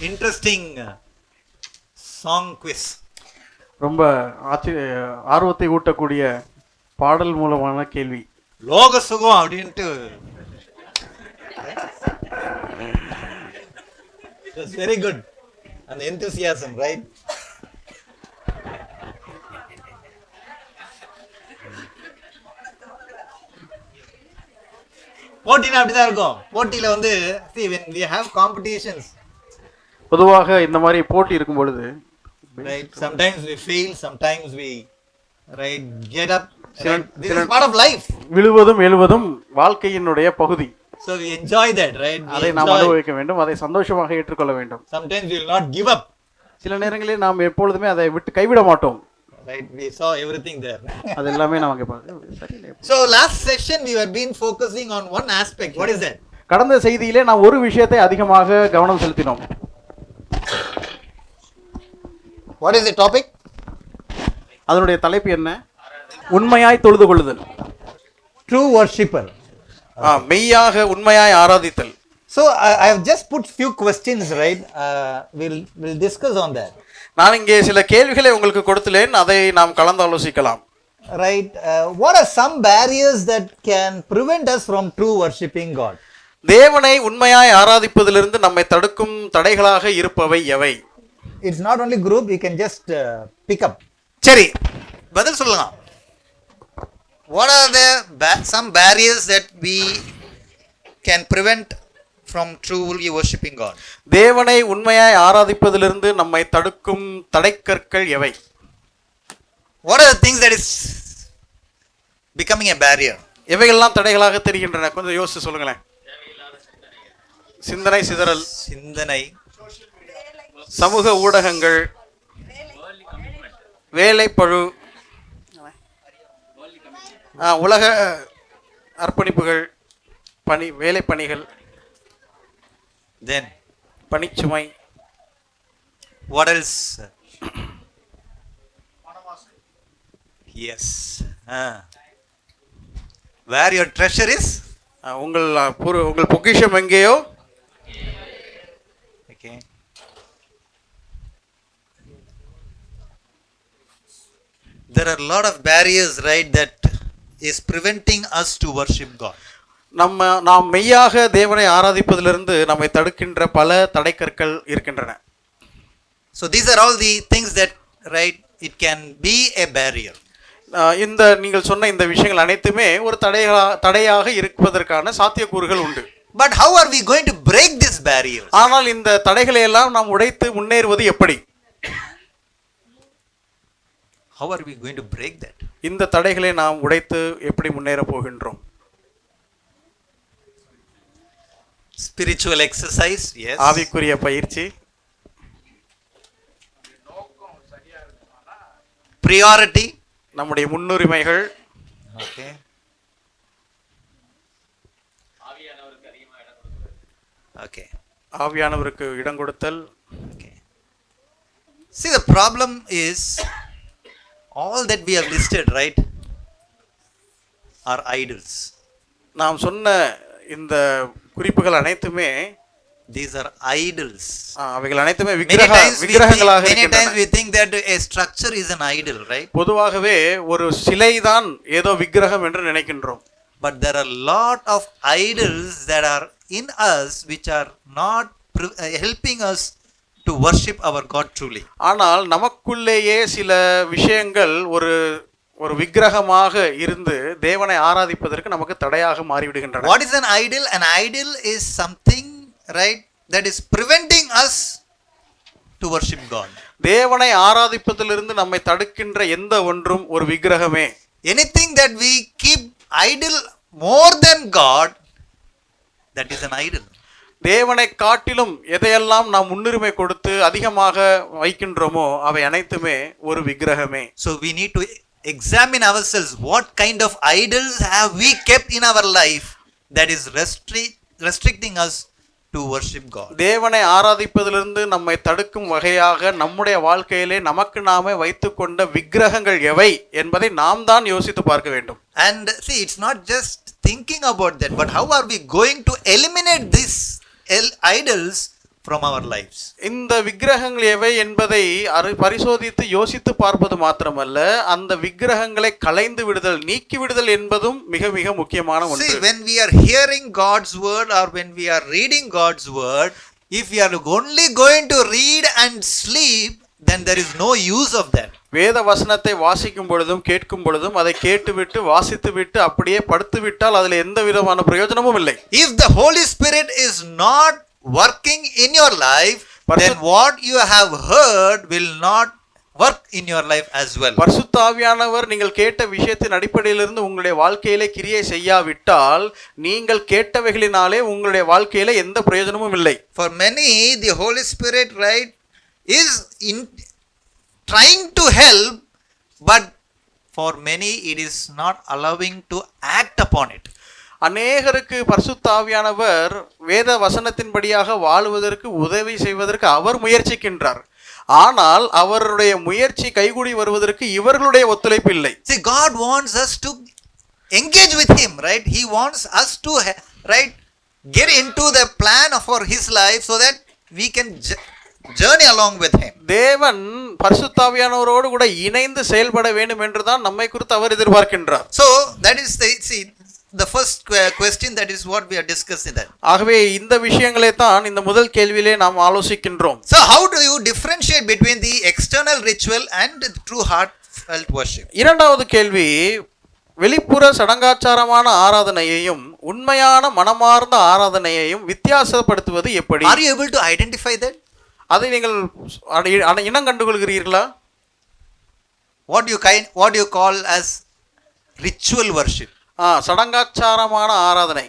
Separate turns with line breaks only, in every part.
interesting song quiz.
ரொம்ப ஆர்வத்தை ஊட்டக்கூடிய பாடல் மூலமான கேள்வி.
லோக சுகம் அப்படின்ட்டு. It's very good. And enthusiasm, right? போட்டினா அப்படிதான் இருக்கும். போட்டியில வந்து see when we have competitions,
பொதுவாக இந்த மாதிரி போட்டி இருக்கும் பொழுது
right, sometimes we fail, sometimes we right get up, right? This is part of life.
விழுவதும் எழுவதும் வாழ்க்கையினுடைய பகுதி.
So we enjoy that, right?
அதை நாம் அனுபவிக்க வேண்டும், அதை சந்தோஷமாக ஏற்றுக்கொள்ள வேண்டும்.
Sometimes we will not give up.
சில நேரங்களில் நாம் எப்பொழுதுமே அதை விட்டு கைவிட மாட்டோம்.
Right, we saw everything there.
அது எல்லாமே நமக்கு சரியில்லை.
So last session we were been focusing on one aspect. What is that?
கடந்த செய்தியிலே நாம் ஒரு விஷயத்தை அதிகமாக கவனம் செலுத்தினோம்.
What is the topic?
அதனுடைய தலைப்பு என்ன? உண்மையாய் தொழுது கொள்ளுதல்.
True worshipper.
மெய்யாக உண்மையாய் ஆராதித்தல்.
So I have just put few questions, right? We'll discuss on that.
நான் இங்கே சில கேள்விகளை உங்களுக்கு கொடுத்துள்ளேன், அதை நாம் கலந்து ஆலோசிக்கலாம்.
Right, what are some barriers that can prevent us from true worshiping God?
தேவனை உண்மையாய் ஆராதிப்பதிலிருந்து நம்மை தடுக்கும் தடைகளாக இருப்பவை எவை?
It's not only group, you can just pick up. சரி, பதில் சொல்லுங்க. What are the some barriers that we can prevent from truly worshiping God?
தேவனை உண்மையாய் ஆராதிப்பதிலிருந்து நம்மை தடுக்கும் தடைக்கற்கள் எவை?
What are the things that is becoming a barrier?
எவையெல்லாம் தடைகளாக தெரிகின்றன? கொஞ்சம் யோசிச்சு சொல்லுங்களேன். சிந்தனை சிதறல், சமூக ஊடகங்கள், வேலைப்பழு, உலக அர்ப்பணிப்புகள், வேலை பணிகள்,
then
பணிச்சுமை.
What else? Yes. Where your treasure is?
உங்கள் பொக்கிஷம் எங்கேயோ.
Okay. There are a lot of barriers, right, that is preventing us to worship God.
நாம் மெய்யாக தேவனை ஆராதிப்பதிலிருந்து நம்மை தடுக்கின்ற பல தடைக்கற்கள் இருக்கின்றன.
So these are all the things that, right, it can be a barrier.
இந்த நீங்கள் சொன்ன இந்த விஷயங்கள் அனைத்துமே ஒரு தடையாக இருப்பதற்கான சாத்தியக்கூறுகள் உண்டு.
But how are we going to break this barrier?
ஆனால் இந்த தடைகளை எல்லாம் நாம் உடைத்து முன்னேறுவது எப்படி?
How are we going to break that?
இந்த தடைகளை நாம் உடைத்து எப்படி முன்னேற போகின்றோம்?
Spiritual exercise, yes.
ஆவிக்குரிய பயிற்சி.
Priority,
நம்முடைய முன்னுரிமைகள்.
okay. Okay.
ஆவியானவருக்கு இடம் கொடுத்தல்.
Okay. See, the problem is all that we have listed, right, are idols.
நாம் சொன்ன இந்த குறிப்புகள் அனைத்துமே
these are idols.
அவைகள் அனைத்துமே விக்கிரகங்களாக இருக்கின்றன.
Many times we think that a structure is an idol, right?
பொதுவாகவே ஒரு சிலை தான் ஏதோ விக்கிரகம் என்று நினைக்கின்றோம்.
But there are a lot of idols that are in us which are not helping us to worship our God truly.
ஆனால் நமக்குள்ளேயே சில விஷயங்கள் ஒரு விக்கிரகமாக இருந்து தேவனை ஆராதிப்பதற்கு நமக்கு தடையாக மாறிவிடுகின்றன.
What is an idol? An idol is something, right, that is preventing us to worship God.
தேவனை ஆராதிப்பதிலிருந்து நம்மை தடுக்கின்ற எந்த ஒன்றும் ஒரு விக்கிரகமே.
Anything that we keep idol more than God, that is an idol.
தேவனை காட்டிலும் எதையெல்லாம் நாம் முன்னுரிமை கொடுத்து அதிகமாக வைக்கின்றோமோ அவை அனைத்துமே ஒரு விக்கிரகமே.
So we need to examine ourselves. What kind of idols have we kept in our life that is restricting us to worship God?
தேவனை ஆராதிப்பதிலிருந்து நம்மை தடுக்கும் வகையாக நம்முடைய வாழ்க்கையிலே நமக்கு நாமே வைத்துக்கொண்ட விக்கிரகங்கள் எவை என்பதை நாம் தான் யோசித்து பார்க்க வேண்டும்.
And see, it's not just thinking about that, but how are we going to eliminate these idols from our lives.
இந்த விக்கிரகங்கள் எவை என்பதை பரிசோதித்து யோசித்து பார்ப்பது மாத்திரமல்ல, அந்த விக்கிரகங்களை களைந்து விடுதல், நீக்கி விடுதல் என்பதும் மிக மிக முக்கியமான ஒன்று.
See, when we are hearing God's word or when we are reading God's word, if we are only going to read and sleep, then there is no use of that.
வேத வசனத்தை வாசிக்கும் பொழுதும் கேட்கும் பொழுதும் அதை கேட்டுவிட்டு வாசித்து விட்டு அப்படியே படுத்து விட்டால் அதில் எந்த விதமான பிரயோஜனமும் இல்லை.
If the Holy Spirit is not working in your life, then what you have heard will not work in your life as well.
பரிசுத்த ஆவியானவர் நீங்கள் கேட்ட விஷயத்தின் அடிப்படையிலிருந்து உங்களுடைய வாழ்க்கையிலே கிரியை செய்யாவிட்டால் நீங்கள் கேட்டவைகளினாலே உங்களுடைய வாழ்க்கையில எந்த பிரயோஜனமும் இல்லை.
For many, the Holy Spirit, right, is trying to help, but for many it is not allowing to act upon it.
அநேகருக்கு பரிசுத்த ஆவியானவர் வேத வசனத்தின்படியாக வாழுவதற்கு உதவி செய்வதற்கு அவர் முயற்சிக்கின்றார். ஆனால் அவருடைய முயற்சி கைகூடி வருவதற்கு இவர்களுடைய ஒத்துழைப்பு இல்லை.
See, God wants us to engage with him, right? He wants us to, right, get into the plan for his life so that we can journey along with him.
தேவன் பரிசுத்த ஆவியானவரோடு கூட இணைந்து செயல்பட வேண்டும் என்றுதான் நம்மை குறித்து அவர் எதிர்பார்க்கின்றார்.
So that is the first question, that is what we are discussing that.
ஆகவே இந்த விஷயங்களை தான் இந்த முதல் கேள்வியிலே நாம் ஆலோசிக்கின்றோம்.
So how do you differentiate between the external ritual and the true heartfelt worship?
இரண்டாவது கேள்வி, வெளிப்புற சடங்காச்சாரமான ஆராதனையையும் உண்மையான மனமார்ந்த ஆராதனையையும் வித்தியாசப்படுத்துவது எப்படி?
Are you able to identify that?
அதை நீங்கள் இனம் கண்டுகொள்கிறீர்களா?
What you call as ritual worship?
சடங்காச்சாரமான ஆராதனை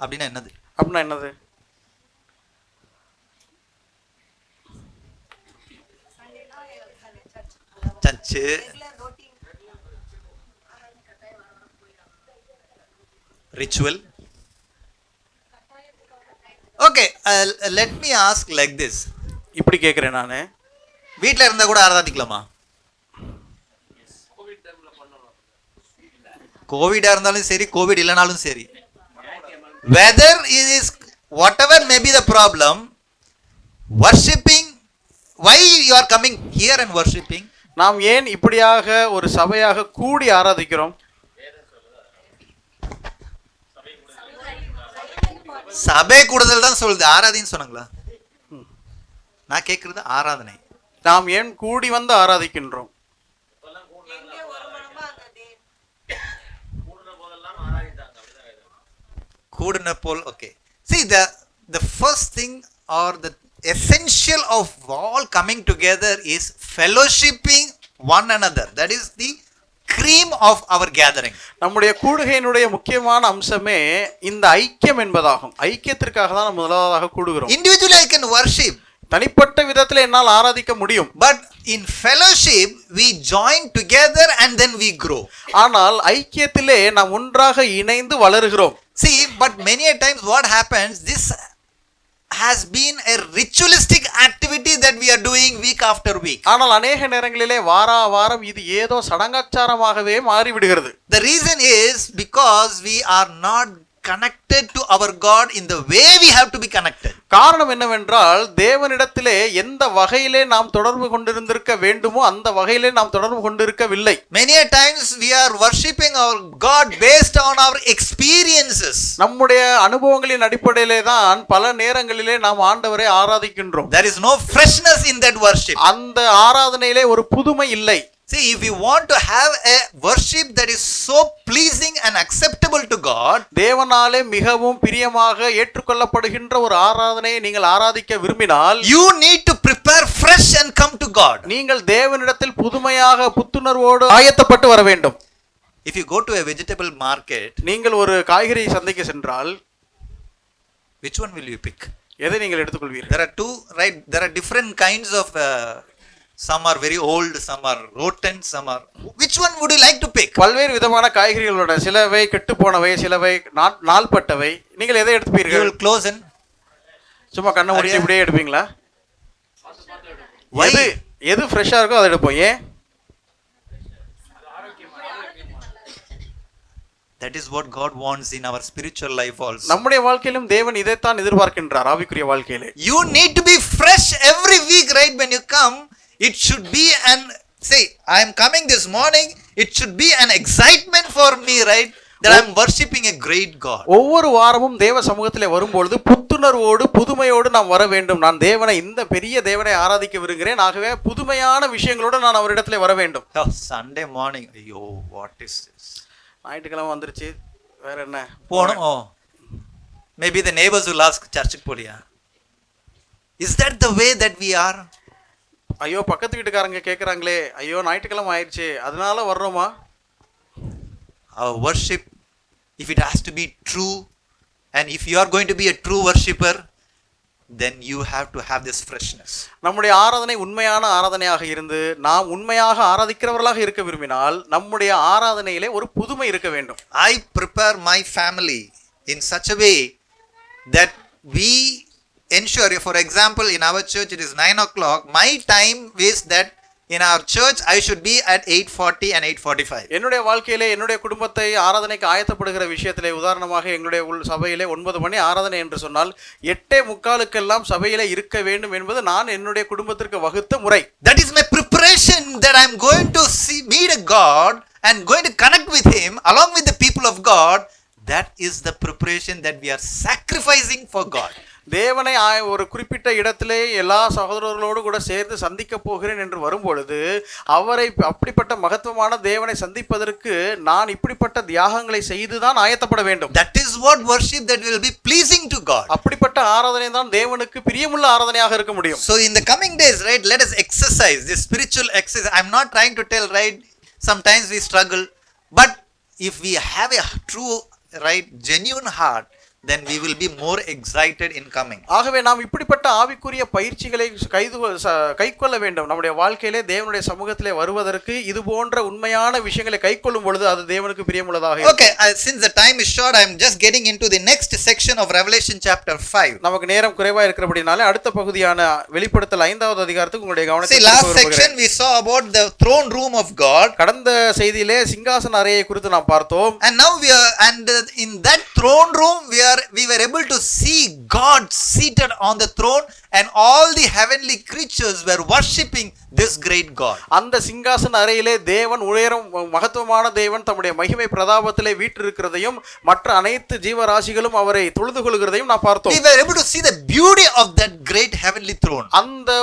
அப்படின்னா என்னது?
அப்படின்னா என்னது?
Church, ritual. Okay, let me ask like this.
இப்படி கேட்கிறேன் நானு,
வீட்டில் இருந்தா கூட ஆராதிக்கலாமா? கோவிடா இருந்தாலும் சரி, கோவிட் இல்லைனாலும் சரி, whether it is whatever may be the problem, worshipping, why you are coming here and worshipping?
நாம் ஏன் இப்படியாக ஒரு சபையாக கூடி ஆராதிக்கிறோம்?
சபை கூடுதல் தான் சொல்லுது, ஆராதனைன்னு சொன்னாங்களா? நான் கேட்கறது ஆராதனை.
நாம் ஏன் கூடி வந்து ஆராதிக்கின்றோம்?
கூடுன போல். Okay, see, the first thing or the essential of all coming together is fellowshipping one another. That is the cream of our gathering.
நம்முடைய கூடுகையினுடைய முக்கியமான அம்சமே இந்த ஐக்கியம் என்பதாகும். ஐக்கியத்திற்காக தான் நம்ம முதலாவதாக கூடுகிறோம்.
Individually I can worship,
தனிப்பட்ட விதத்தில் என்னால் ஆராதிக்க முடியும்.
but in fellowship we join together and then we grow.
ஆனால் ஐக்கியத்திலே நாம் ஒன்றாக இணைந்து வளருகிறோம்.
See, but many a times what happens, this has been a ritualistic activity that we are doing week after week.
ஆனால் அநேக நேரங்களிலே வாரம் இது ஏதோ சடங்காச்சாரமாகவே மாறிவிடுகிறது.
The reason is because we are not connected to our God in the way we have to be connected.
காரணம் என்னவென்றால் தேவனிடத்திலே எந்த வகையிலே நாம் தொடர்பு கொண்டிருந்திருக்க வேண்டுமோ அந்த வகையிலே நாம் தொடர்பு கொண்டிருக்கவில்லை.
Many a times we are worshipping our God based on our experiences.
நம்முடைய அனுபவங்களின் அடிப்படையிலே தான் பல நேரங்களிலே நாம் ஆண்டவரை ஆராதிக்கின்றோம்.
There is no freshness in that worship.
அந்த ஆராதனையிலே ஒரு புதுமை இல்லை.
See, if you want to have a worship that is so pleasing and acceptable to God,
தேவனாலே மிகவும் பிரியமாக ஏற்றுக்கொள்ளப்படுகின்ற ஒரு ஆராதனையை நீங்கள் ஆராதிக்க விரும்பினால்,
you need to prepare fresh and come to God.
நீங்கள் தேவனிடத்தில் புதுமையாக புத்துணர்வோடு ஆயத்தப்பட்டு வர வேண்டும்.
If you go to a vegetable market,
நீங்கள் ஒரு காய்கறி சந்தைக்கு சென்றால்,
which one will you pick?
எதை நீங்கள் எடுத்துக்கொள்வீர்கள்?
There are two, right? There are different kinds of some are very old, some are rotten, some are. Which one would you like to pick?
பல்வேறு விதமான காய்கறிகளோட, சிலவை கெட்டு போனவை, சிலவை நாள்பட்டவை. நீங்கள் எதை எடுத்துப்பீர்கள்?
You will close in.
சும்மா கண்ணை மூடி இப்படியே எடுப்பீங்களா?
Why?
எது ஃப்ரெஷ்ஷா இருக்கோ அதை எடுப்போம். ஏன்?
That is what God wants in our spiritual life also.
நம்முடைய வாழ்க்கையிலும் தேவன் இதைத்தான் எதிர்பார்க்கின்றார் ஆவிக்குரிய வாழ்க்கையிலே.
You need to be fresh every week, right? When you come, it should be an, say, I am coming this morning, it should be an excitement for me, right? That I am worshipping a great God.
ஒவ்வொரு வாரமும் தேவ சமூகத்திலே வரும்பொழுது புத்துணர்வோடு புதுமையோடு நாம் வர வேண்டும். நான் தேவனை, இந்த பெரிய தேவனை ஆராதிக்க விரும்புகிறேன், ஆகவே புதுமையான விஷயங்களோடு நான் அவரிடத்திலே வர வேண்டும்.
Oh, Sunday morning, ஐயோ, what is this?
ஞாயிற்றுக்கிழமை வந்துருச்சு, வேற என்ன
போணும். Oh, maybe the neighbors will ask, சர்ச்சுக்கு போலியா? Is that the way that we are?
ஐயோ, பக்கத்து வீட்டுக்காரங்க கேட்குறாங்களே, ஐயோ ஞாயிற்றுக்கிழமை ஆயிடுச்சு அதனால வர்றோமா?
Our worship, if it has to be true, and if you are going to be a true worshipper, then you have to have this freshness.
நம்முடைய ஆராதனை உண்மையான ஆராதனையாக இருந்து நாம் உண்மையாக ஆராதிக்கிறவர்களாக இருக்க விரும்பினால் நம்முடைய ஆராதனையிலே ஒரு புதுமை இருக்க வேண்டும்.
I prepare my family in such a way that we ensure, for example, in our church it is 9 o'clock, my time is that in our church I should be at 8:40 and 8:45.
என்னுடைய வாழ்க்கையிலே என்னுடைய குடும்பத்தை ஆராதனைக்கு ஆயத்தப்படுகிற விஷயத்திலே உதாரணமாக எங்களுடைய சபையிலே 9 மணி ஆராதனை என்று சொன்னால் 8:45 சபையிலே இருக்க வேண்டும் என்பது நான் என்னுடைய குடும்பத்திற்கு வகுத்த முறை.
That is my preparation, that I am going to meet a God and going to connect with him along with the people of God. That is the preparation that we are sacrificing for God.
தேவனை ஒரு குறிப்பிட்ட இடத்திலே எல்லா சகோதரர்களோடு கூட சேர்ந்து சந்திக்க போகிறேன் என்று வரும்பொழுது அவரை, அப்படிப்பட்ட மகத்துவமான தேவனை சந்திப்பதற்கு நான் இப்படிப்பட்ட தியாகங்களை செய்துதான் ஆயத்தப்பட வேண்டும்.
That is what worship that will be pleasing to God.
அப்படிப்பட்ட ஆராதனை தான் தேவனுக்கு பிரியமுள்ள ஆராதனையாக இருக்க முடியும்.
So in the coming days, right, let us exercise this spiritual exercise. I am not trying to tell, right, sometimes we struggle, but if we have a true, right, genuine heart, then we will be more excited in coming.
ஆகவே நாம் இப்படிப்பட்ட ஆவிக்குரிய பயிற்சிகளை கைக்கொள்ள வேண்டும். நம்முடைய வாழ்க்கையிலே தேவனுடைய சமூகத்திலே வருவதற்கு இது போன்ற உண்மையான விஷயங்களை கைக்கொள்ளும் பொழுது அது தேவனுக்கு பிரியமுள்ளதாக இருக்கும்.
Okay, since the time is short, I am just getting into the next section of Revelation chapter 5.
நமக்கு நேரம் குறைவா இருக்கிறபடினால அடுத்த பகுதியான வெளிப்படுத்தல் 5வது அதிகாரத்துக்கு உங்களுடைய கவனத்தை
See, last section we saw about the throne room of God.
கடந்த செய்தியிலே சிங்காசன அறையை குறித்து நாம் பார்த்தோம்.
And now we are, and in that throne room we were able to see God seated on the throne, and all the heavenly creatures were worshipping this great God.
அந்த சிங்காசன அறையிலே தேவன் உயரம் மகத்துவமான தேவன் தம்முடைய மகிமை பிரதாபத்திலே வீற்றிருக்கிறதையும் மற்ற அனைத்து ஜீவராசிகளும் அவரை தொழுது கொள்கிறதையும் நாம் பார்த்தோம்.
We were able to see the beauty of that great heavenly throne.
அந்த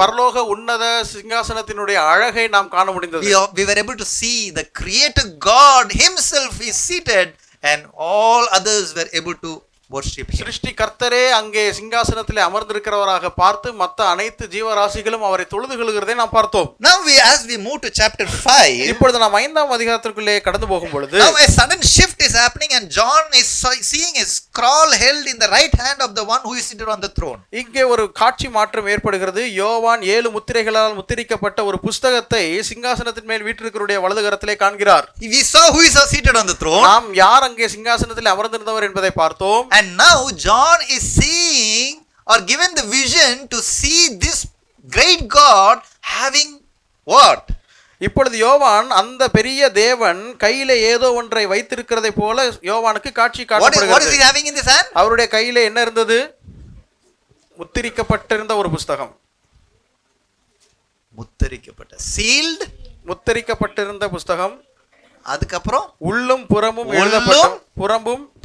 பரலோக உன்னத சிங்காசனத்தினுடைய அழகை நாம் காண முடிந்தது.
We were able to see the creator God himself is seated, and all others were able to worship him.
சிருஷ்டி கர்த்தரே அங்கே சிங்காசனத்திலே அமர்ந்திருக்கிறவராக பார்த்து மற்ற அனைத்து ஜீவராசிகளும் அவரை தொழுது கொள்கிறதை நாம் பார்த்தோம்.
Now as we move to chapter 5,
இப்பொழுது நாம் 5ஆம் அதிகாரத்திற்குள்ளே கடந்து போகும் பொழுது
now a sudden shift is happening, and John is seeing a scroll held in the right hand of the one who is seated on the throne.
இங்கே ஒரு காட்சி மாற்றம் ஏற்படுகிறது. யோவான் 7 முத்திரைகளால் முத்திரிக்கப்பட்ட ஒரு புஸ்தகத்தை சிங்காசனத்தின் மேல் வீற்றிருக்கிறவருடைய வலது கரத்திலே காண்கிறார்.
We saw who is seated on the throne.
நாம் யார் அங்கே சிங்காசனத்தில் அமர்ந்திருந்தவர் என்பதை பார்த்தோம்.
And now John is seeing, or given the vision to see this great God having what?
இப்பொழுது யோவான் அந்த பெரிய தேவன் கையிலே ஏதோ ஒன்றை வைத்திருக்கிறதை போல யோவானுக்கு காட்சி காட்டப்படுகிறது.
What is he having in his hand?
அவருடைய கையிலே என்ன இருந்தது? முத்திரிக்கப்பட்டிருந்த ஒரு புஸ்தகம்.
முத்திரிக்கப்பட்ட, sealed,
முத்திரிக்கப்பட்டிருந்த புஸ்தகம்.
அதுக்கப்புறம்
உள்ளும் புறமும் எழுதப்பட்ட,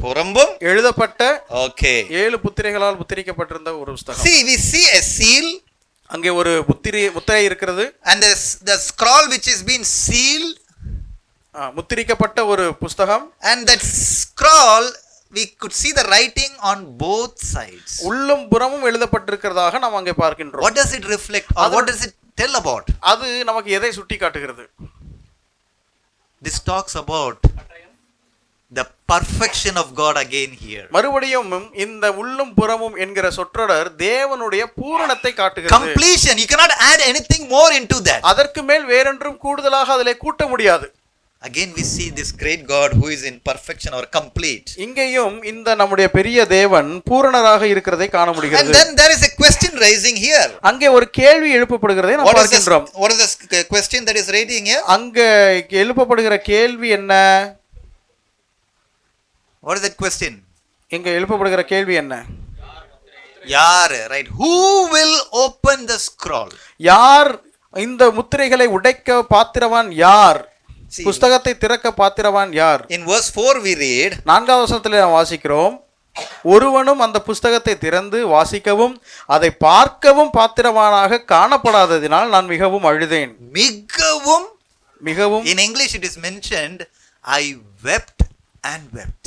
புறம்பும் எழுதப்பட்ட,
okay,
7 முத்திரைகளால் முத்திரிக்கப்பட்டிருந்த ஒரு புஸ்தகம்.
See, we see a seal,
அங்கே ஒரு முத்திரை இருக்கிறது.
and the scroll which is being sealed,
முத்திரிக்கப்பட்ட ஒரு புஸ்தகம்.
and that scroll we could see the writing on both sides.
உள்ளும் புறமும் எழுதப்பட்டிருக்கிறதாக நாம் அங்கே பார்க்கின்றோம்.
What does it reflect, or what does it tell about?
அது நமக்கு எதை சுட்டி காட்டுகிறது?
This talks about the perfection of God again here.
மறுபடியும் இந்த உள்ளும் புறமும் என்கிற சொற்றொடர் தேவனுடைய பூரணத்தை காட்டுகிறது.
Completion, you cannot add anything more into that.
அதற்கு மேல் வேறொன்றும் கூடுதலாக அதிலே கூட்ட முடியாது.
Again we see this great God who is in perfection or complete.
இங்கேயும் இந்த நம்முடைய பெரிய தேவன் பூரணராக இருக்கிறதை காண முடிகிறது.
And then there is a question rising here.
அங்கே ஒரு கேள்வி எழுப்பப்படுகிறதை நாம் பார்க்கின்றோம்.
What is the question that is raising here?
அங்கே எழுப்பப்படுகிற கேள்வி என்ன?
What is that question?
இங்க எழுப்பப்படுகிற கேள்வி என்ன?
யார், right? Who will open the scroll?
யார் இந்த முத்திரைகளை உடைக்க பாத்திரவான் யார்? புஸ்தகத்தை திறக்க பாத்திரவான் யார்?
In verse 4 we read,
4வது வசனத்தில் நாம் வாசிக்கிறோம், ஒருவனும் அந்த புஸ்தகத்தை திறந்து வாசிக்கவும் அதை பார்க்கவும் பாத்திரவானாக காணப்படாததினால் நான் மிகவும் அழுதேன்.
மிகவும்,
மிகவும்.
in English it is mentioned, I wept and wept.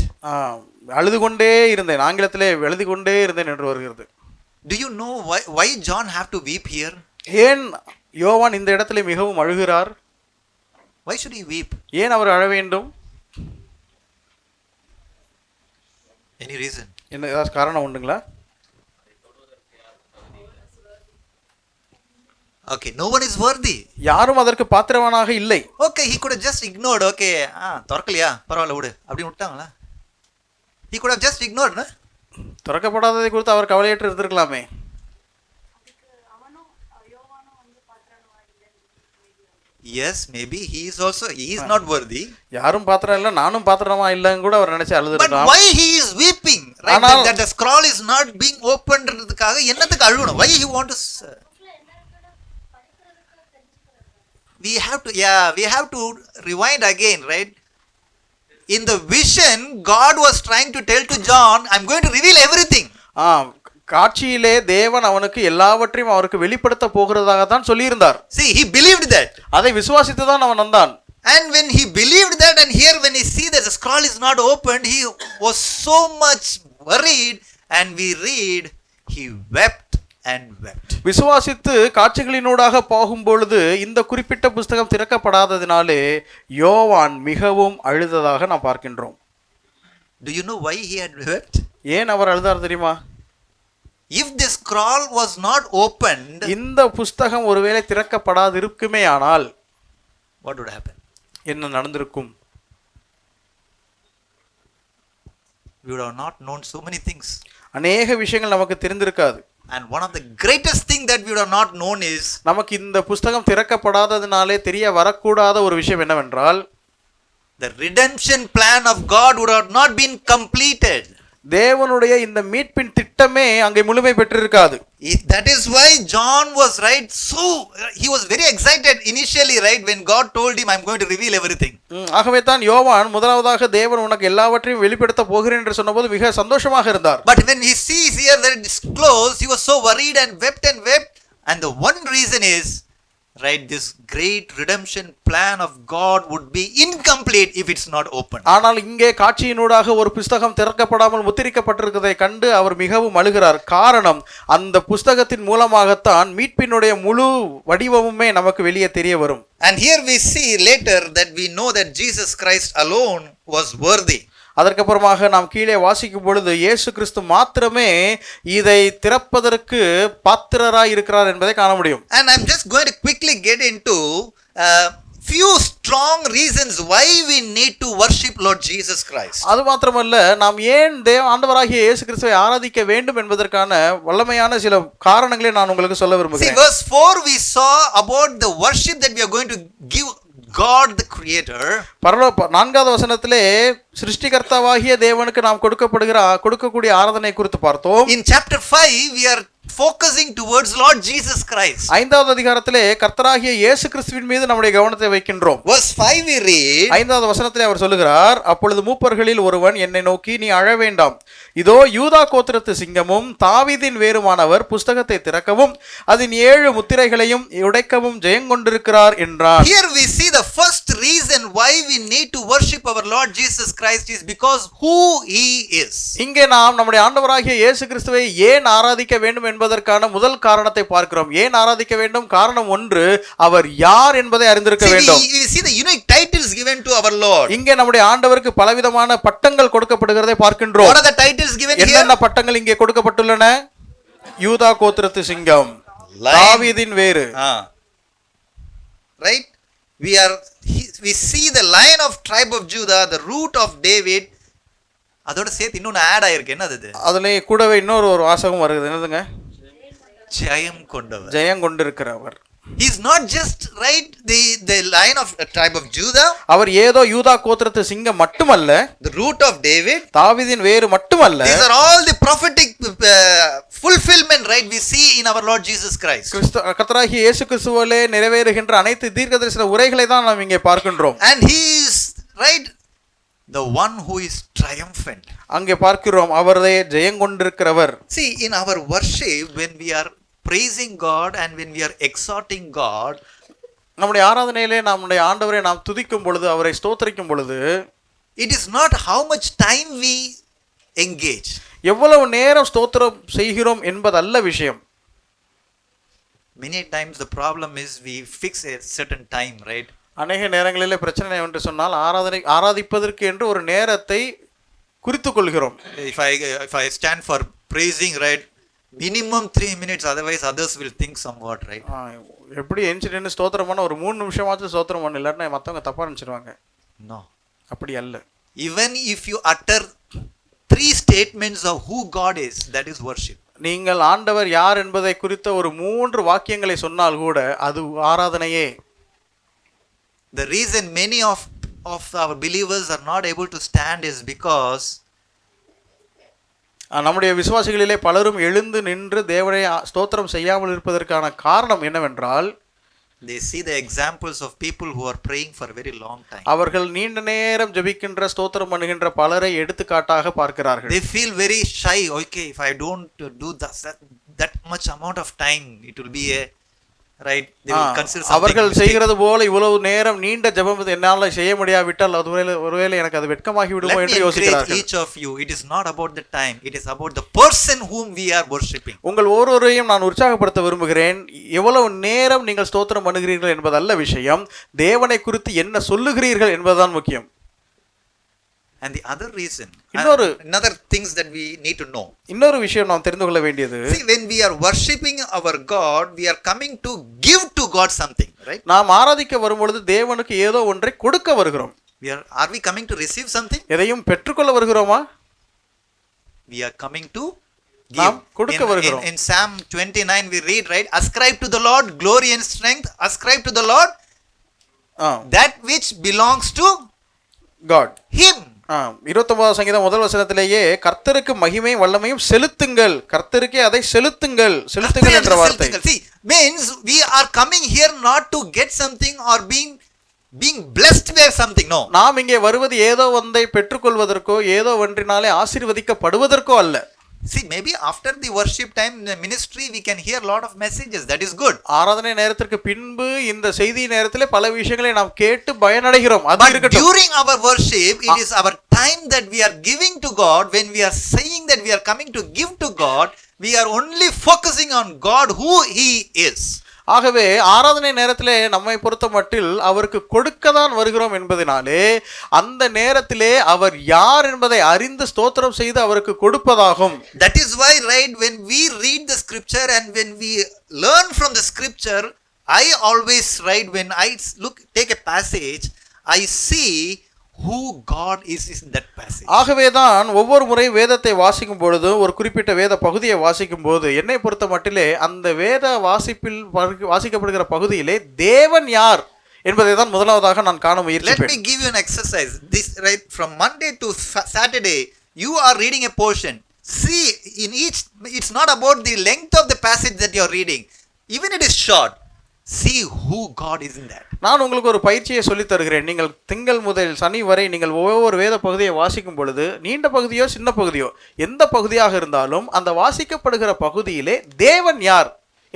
அழுது கொண்டே இருந்தேன். ஆங்கிலத்திலே எழுதி கொண்டே இருந்தேன் என்று வருகிறது.
Do you know why John have to weep here?
ஏன் யோவான் இந்த இடத்துல மிகவும் அழுகிறார்?
Why should he weep?
ஏன் அவர் அழ வேண்டும்?
Any reason?
என்ன ஏதாவது காரணம் உண்டுங்களா?
Okay, no one is worthy.
யாரும் அதற்கு பாத்திரவானாக இல்லை.
Okay, he could have just ignored. Okay, திறக்கலையா, பரவாயில்ல விடு அப்படின்னு விட்டாங்களா? He could have just ignored, no?
திறக்கப்படாததை குறித்து அவர் கவலையற்று இருந்திருக்கலாமே.
Yes, maybe he is not worthy.
யாரும் பாத்திரம் இல்ல, நானும் பாத்திரமா இல்லன்னு கூட அவர் நினைச்சு அழுதுருக்கலாம்.
But why he is weeping? Right? That the scroll is not being opened ன்றதுக்காக என்னத்துக்கு அழுவணும்? Why he want to we have to rewind again, right? In the vision God was trying to tell to John, I'm going to reveal everything.
காட்சியிலே தேவன் அவனுக்கு எல்லாவற்றையும் அவருக்கு வெளிப்படுத்த போகிறதாக தான் சொல்லியிருந்தார்.
See, he believed that.
அதை விசுவாசித்து தான் அவன் வந்தான்.
And when he believed that, and here when he see that the scroll is not opened, he was so much worried, and we read he wept and wept.
விசுவாசித்து காட்சிகளினூடாக போகும் பொழுது இந்த குறிப்பிட்ட புஸ்தகம் திறக்கப்படாததினாலே யோவான் மிகவும் அழுததாக நாம் பார்க்கின்றோம்.
Do you know why he had wept?
ஏன் அவர் அழுதார் தெரியுமா?
If the scroll was not opened,
இந்த புஸ்தகம் ஒருவேளை திறக்கப்படாது இருக்குமே ஆனால்
what would happen?
என்ன நடந்திருக்கும்?
We would have not known so many things.
அநேக விஷயங்கள் நமக்கு தெரிந்திருக்காது.
And one of the greatest thing that we would have not known is,
நமக்கு இந்த புஸ்தகம் திறக்கப்படாததினாலே தெரிய வரக்கூடாத ஒரு விஷயம் என்னவென்றால்,
the redemption plan of God would have not been completed.
தேவனுடைய இந்த மீட்பின் திட்டமே அங்கே முழுமை பெற்றிருக்காது.
That is why John was right, so he was very excited initially, right, when God told him, I'm going to reveal everything.
ஆகவே தான் யோவான் முதலாவதாக தேவன் உனக்கு எல்லாவற்றையும் வெளிப்படுத்த போகிறேன் என்று சொன்னபோது மிக சந்தோஷமாக இருந்தார்.
But when he sees here that it is closed, he was so worried and wept, and the one reason is, right, this great redemption plan of God would be incomplete if it's not open.
ஆனால் இங்கே காட்சியினூடாக ஒரு புஸ்தகம் திறக்கப்படாமல் முத்திரிக்கப்பட்டிருக்கிறதை கண்டு அவர் மிகவும் அழுகிறார். காரணம், அந்த புஸ்தகத்தின் மூலமாகத்தான் மீட்பினுடைய முழு வடிவமுமே நமக்கு வெளியே தெரிய வரும்.
And here we see later that we know that Jesus Christ alone was worthy.
அதற்கப்புறமாக நாம் கீழே வாசிக்கும் பொழுது இயேசு கிறிஸ்து மாத்திரமே இதை திறப்பதற்கு பாத்திரராய் இருக்கிறார் என்பதை காண முடியும்.
And I'm just going to quickly get into few strong reasons why we need to worship Lord Jesus Christ.
அது மாத்திரமல்ல, நாம் ஏன் ஆண்டவராகிய இயேசு கிறிஸ்துவை ஆராதிக்க வேண்டும் என்பதற்கான வல்லமையான சில காரணங்களை நான் உங்களுக்கு சொல்ல விரும்புகிறேன்.
See, verse 4 we saw about the worship that we are going to give God the creator.
4வது வசனத்திலே சிருஷ்டிகர்த்தாவாகிய தேவனுக்கு நாம் கொடுக்கக்கூடிய ஆராதனை குறித்து பார்த்தோம்.
In chapter 5 we are focusing towards Lord Jesus Christ.
5வது அதிகாரத்திலே கர்த்தராகிய இயேசு கிறிஸ்துவின் மீது நம்முடைய கவனத்தை வைக்கின்றோம்.
Verse 5 we read,
5வது வசனத்திலே அவர் சொல்லுகிறார், அப்பொழுது மூப்பர்களில் ஒருவன் என்னை நோக்கி, நீ அழ வேண்டாம், இதோ யூதா கோத்திரத்து சிங்கமும் தாவீதின் வேருமானவர் புஸ்தகத்தை திறக்கவும் அதன் 7 முத்திரைகளையும் உடைக்கவும் ஜெயங்கொண்டிருக்கிறார் என்றார்.
Here we see the first reason why we need to worship our Lord Jesus Christ is because who he is.
இங்கே நாம் நம்முடைய ஆண்டவராகிய இயேசு கிறிஸ்துவை ஏன் ஆராதிக்க வேண்டும் என்பதற்கான முதல் காரணத்தை பார்க்கிறோம். ஏன் ஆராதிக்க வேண்டும்? காரணம் ஒன்று, அவர் யார் என்பதை அறிந்திருக்க வேண்டும்.
We see the unique titles given to our Lord.
இங்கே நம்முடைய ஆண்டவருக்கு பலவிதமான பட்டங்கள் கொடுக்கப்படுகிறதை பார்க்கின்றோம்.
What are the titles given here?
என்னென்ன பட்டங்கள் இங்கே கொடுக்கப்பட்டுள்ளன? யூதா கோத்திரத்து சிங்கம், தாவீதின் வேரு.
Right? We see the lion of tribe of Judah, the root of David. அதோட சேர்த்து இன்னொன்னு ஆட் ஆயிருக்கு. என்னது அது?
அதுல கூடவே இன்னொரு வாசகம் வருது. என்னதுங்க?
ஜெயம் கொண்டவர்,
ஜெயம் கொண்டிருக்கிறவர்.
He's not just right the line of tribe of Judah,
அவர் ஏதோ யூதா கோத்திரத்து சிங்கம் மட்டுமல்ல,
the root of David.
தாவீதின் வேறு மட்டுமல்ல.
These are all the prophetic fulfillment, right, we see in our Lord Jesus Christ.
கர்த்தராகிய இயேசு கிறிஸ்துவிலே நிறைவேறுகின்ற அனைத்து தீர்க்கதரிசன உரைகளை தான் நாம் இங்கே பார்க்கின்றோம்.
And he is right the one who is triumphant.
அங்கே பார்க்கிறோம் அவரே ஜெயங்கொண்டிருக்கிறவர்.
See, in our worship, when we are praising God and when we are exhorting God,
நம்முடைய ஆராதனையிலே நம்முடைய ஆண்டவரை நாம் துதிக்கும் பொழுது, அவரை ஸ்தோத்திரிக்கும் பொழுது,
it is not how much time we engage.
எவ்வளவு நேரம் ஸ்தோத்திரம் செய்கிறோம் என்பதல்ல விஷயம்.
Many times the problem is we fix a certain time, right?
அநேக நேரங்களிலே பிரச்சனை என்று சொன்னால் ஆராதிப்பதற்கு என்று ஒரு நேரத்தை குறித்துக் கொள்கிறோம்.
If I stand for praising, right, minimum 3 minutes, otherwise others will think somewhat, right?
எப்படி என்சிடென்ட் ஸ்தோத்திரம் பண்ண ஒரு 3 நிமிஷமாச்சும் ஸ்தோத்திரம் பண்ண, இல்லாட்டினா மற்றவங்க தப்பா நினைச்சிருவாங்க.
No,
அப்படி அல்ல.
even if you utter 3 statements of who God is, that is worship.
நீங்கள் ஆண்டவர் யார் என்பதை குறித்த ஒரு 3 வாக்கியங்களை சொன்னால் கூட அது ஆராதனையே.
The reason many of our believers are not able to stand is because
நம்முடைய விசுவாசிகளிலே பலரும் எழுந்து நின்று தேவனை ஸ்தோத்திரம் செய்யாமல் இருப்பதற்கான காரணம் என்னவென்றால்,
they see the examples of people who are praying for a very long time.
அவர்கள் நீண்ட நேரம் ஜெபிக்கின்ற ஸ்தோத்திரம் பண்ணுகின்ற பலரை எடுத்துக்காட்டாக பார்க்கிறார்கள்.
They feel very shy. Okay, if I don't do that much amount of time, it will be a right, they will consider something.
அவர்கள் செய்கிறது போல இவ்வளவு நேரம் நீண்ட ஜெபம் என்னால் செய்ய முடியாவிட்டால் ஒருவேளை எனக்கு அது வெட்கமாகி விடுமோ என்று யோசிக்கிறார்கள்.
Each of you, it is not about the time, it is about the person whom we are worshiping.
உங்கள் ஒவ்வொருவரையும் நான் உற்சாகப்படுத்த விரும்புகிறேன். எவ்வளவு நேரம் நீங்கள் ஸ்தோத்திரம் பண்ணுகிறீர்கள் என்பதல்ல விஷயம், தேவனை குறித்து என்ன சொல்லுகிறீர்கள் என்பதுதான் முக்கியம்.
And the other reason,
another
things that we need to know.
இன்னொரு விஷயம் நாம் தெரிந்து கொள்ள வேண்டியது,
see, when we are worshiping our God, we are coming to give to God something, right?
நாம் ஆராதிக்க வரும்பொழுது தேவனுக்கு ஏதோ ஒன்றை கொடுக்க வருகிறோம்.
Are we coming to receive something?
எதையும் பெற்றுக்கொள்ள வருகிறோமா?
We are coming to
நாம் கொடுக்க வருகிறோம்.
In Psalm 29 we read, right, ascribe to the Lord glory and strength, ascribe to the Lord that which belongs to
God,
him.
29 சங்கீதம் முதல் வசனத்திலேயே கர்த்தருக்கு மகிமையும் வல்லமையும் செலுத்துங்கள், கர்த்தருக்கே அதை செலுத்துங்கள் என்ற வார்த்தை.
See, means we are coming here not to get something or being blessed by something. No,
நாம் இங்கே வருவது ஏதோ ஒன்றை பெற்றுக்கொள்வதற்கோ ஏதோ ஒன்றினாலே ஆசீர்வதிக்கப்படுவதற்கோ அல்ல.
see, maybe after the worship time, the ministry, we can hear a lot of messages, that is good.
ஆராதனை நேரத்திற்கு பின்பு இந்த செய்தி நேரத்திலே பல விஷயங்களை நாம் கேட்டு பயனடைகிறோம், அது இருக்கட்டும்.
During our worship, it is our time that we are giving to God. When we are saying that we are coming to give to God, we are only focusing on God, who he is.
ஆகவே ஆராதனை நேரத்திலே நம்மை பொறுத்த மட்டில் அவருக்கு கொடுக்க தான் வருகிறோம் என்பதனாலே அந்த நேரத்திலே அவர் யார் என்பதை அறிந்து ஸ்தோத்திரம் செய்து அவருக்கு கொடுப்பதாகும்.
That is why, right, when we read the scripture and when we learn from the scripture, I always, right, when I take a passage, I see who God is in that passage.
ஆகவே தான் ஒவ்வொரு முறை வேதத்தை வாசிக்கும் பொழுது ஒரு குறிப்பிட்ட வேத பகுதியை வாசிக்கும் போது என்னை பொறுத்த மட்டிலே அந்த வேத வாசிக்கப்படுகிற பகுதியிலே தேவன் யார் என்பதை தான் முதலாவதாக நான் காண முயற்சிப்பேன்.
Let me give you an exercise. This, right, from Monday to Saturday, you are reading a portion. See, in each, it's not about the length of the passage that you are reading. Even it is short. See who God is in that.
நான் உங்களுக்கு ஒரு பயிற்சியை சொல்லித் தருகிறேன். நீங்கள் திங்கள் முதல் சனி வரை நீங்கள் ஒவ்வொரு வேத பகுதியை வாசிக்கும் பொழுது நீண்ட பகுதியோ சின்ன பகுதியோ எந்த பகுதியாக இருந்தாலும் அந்த வாசிக்கப்படுகிற பகுதியிலே தேவன் யார்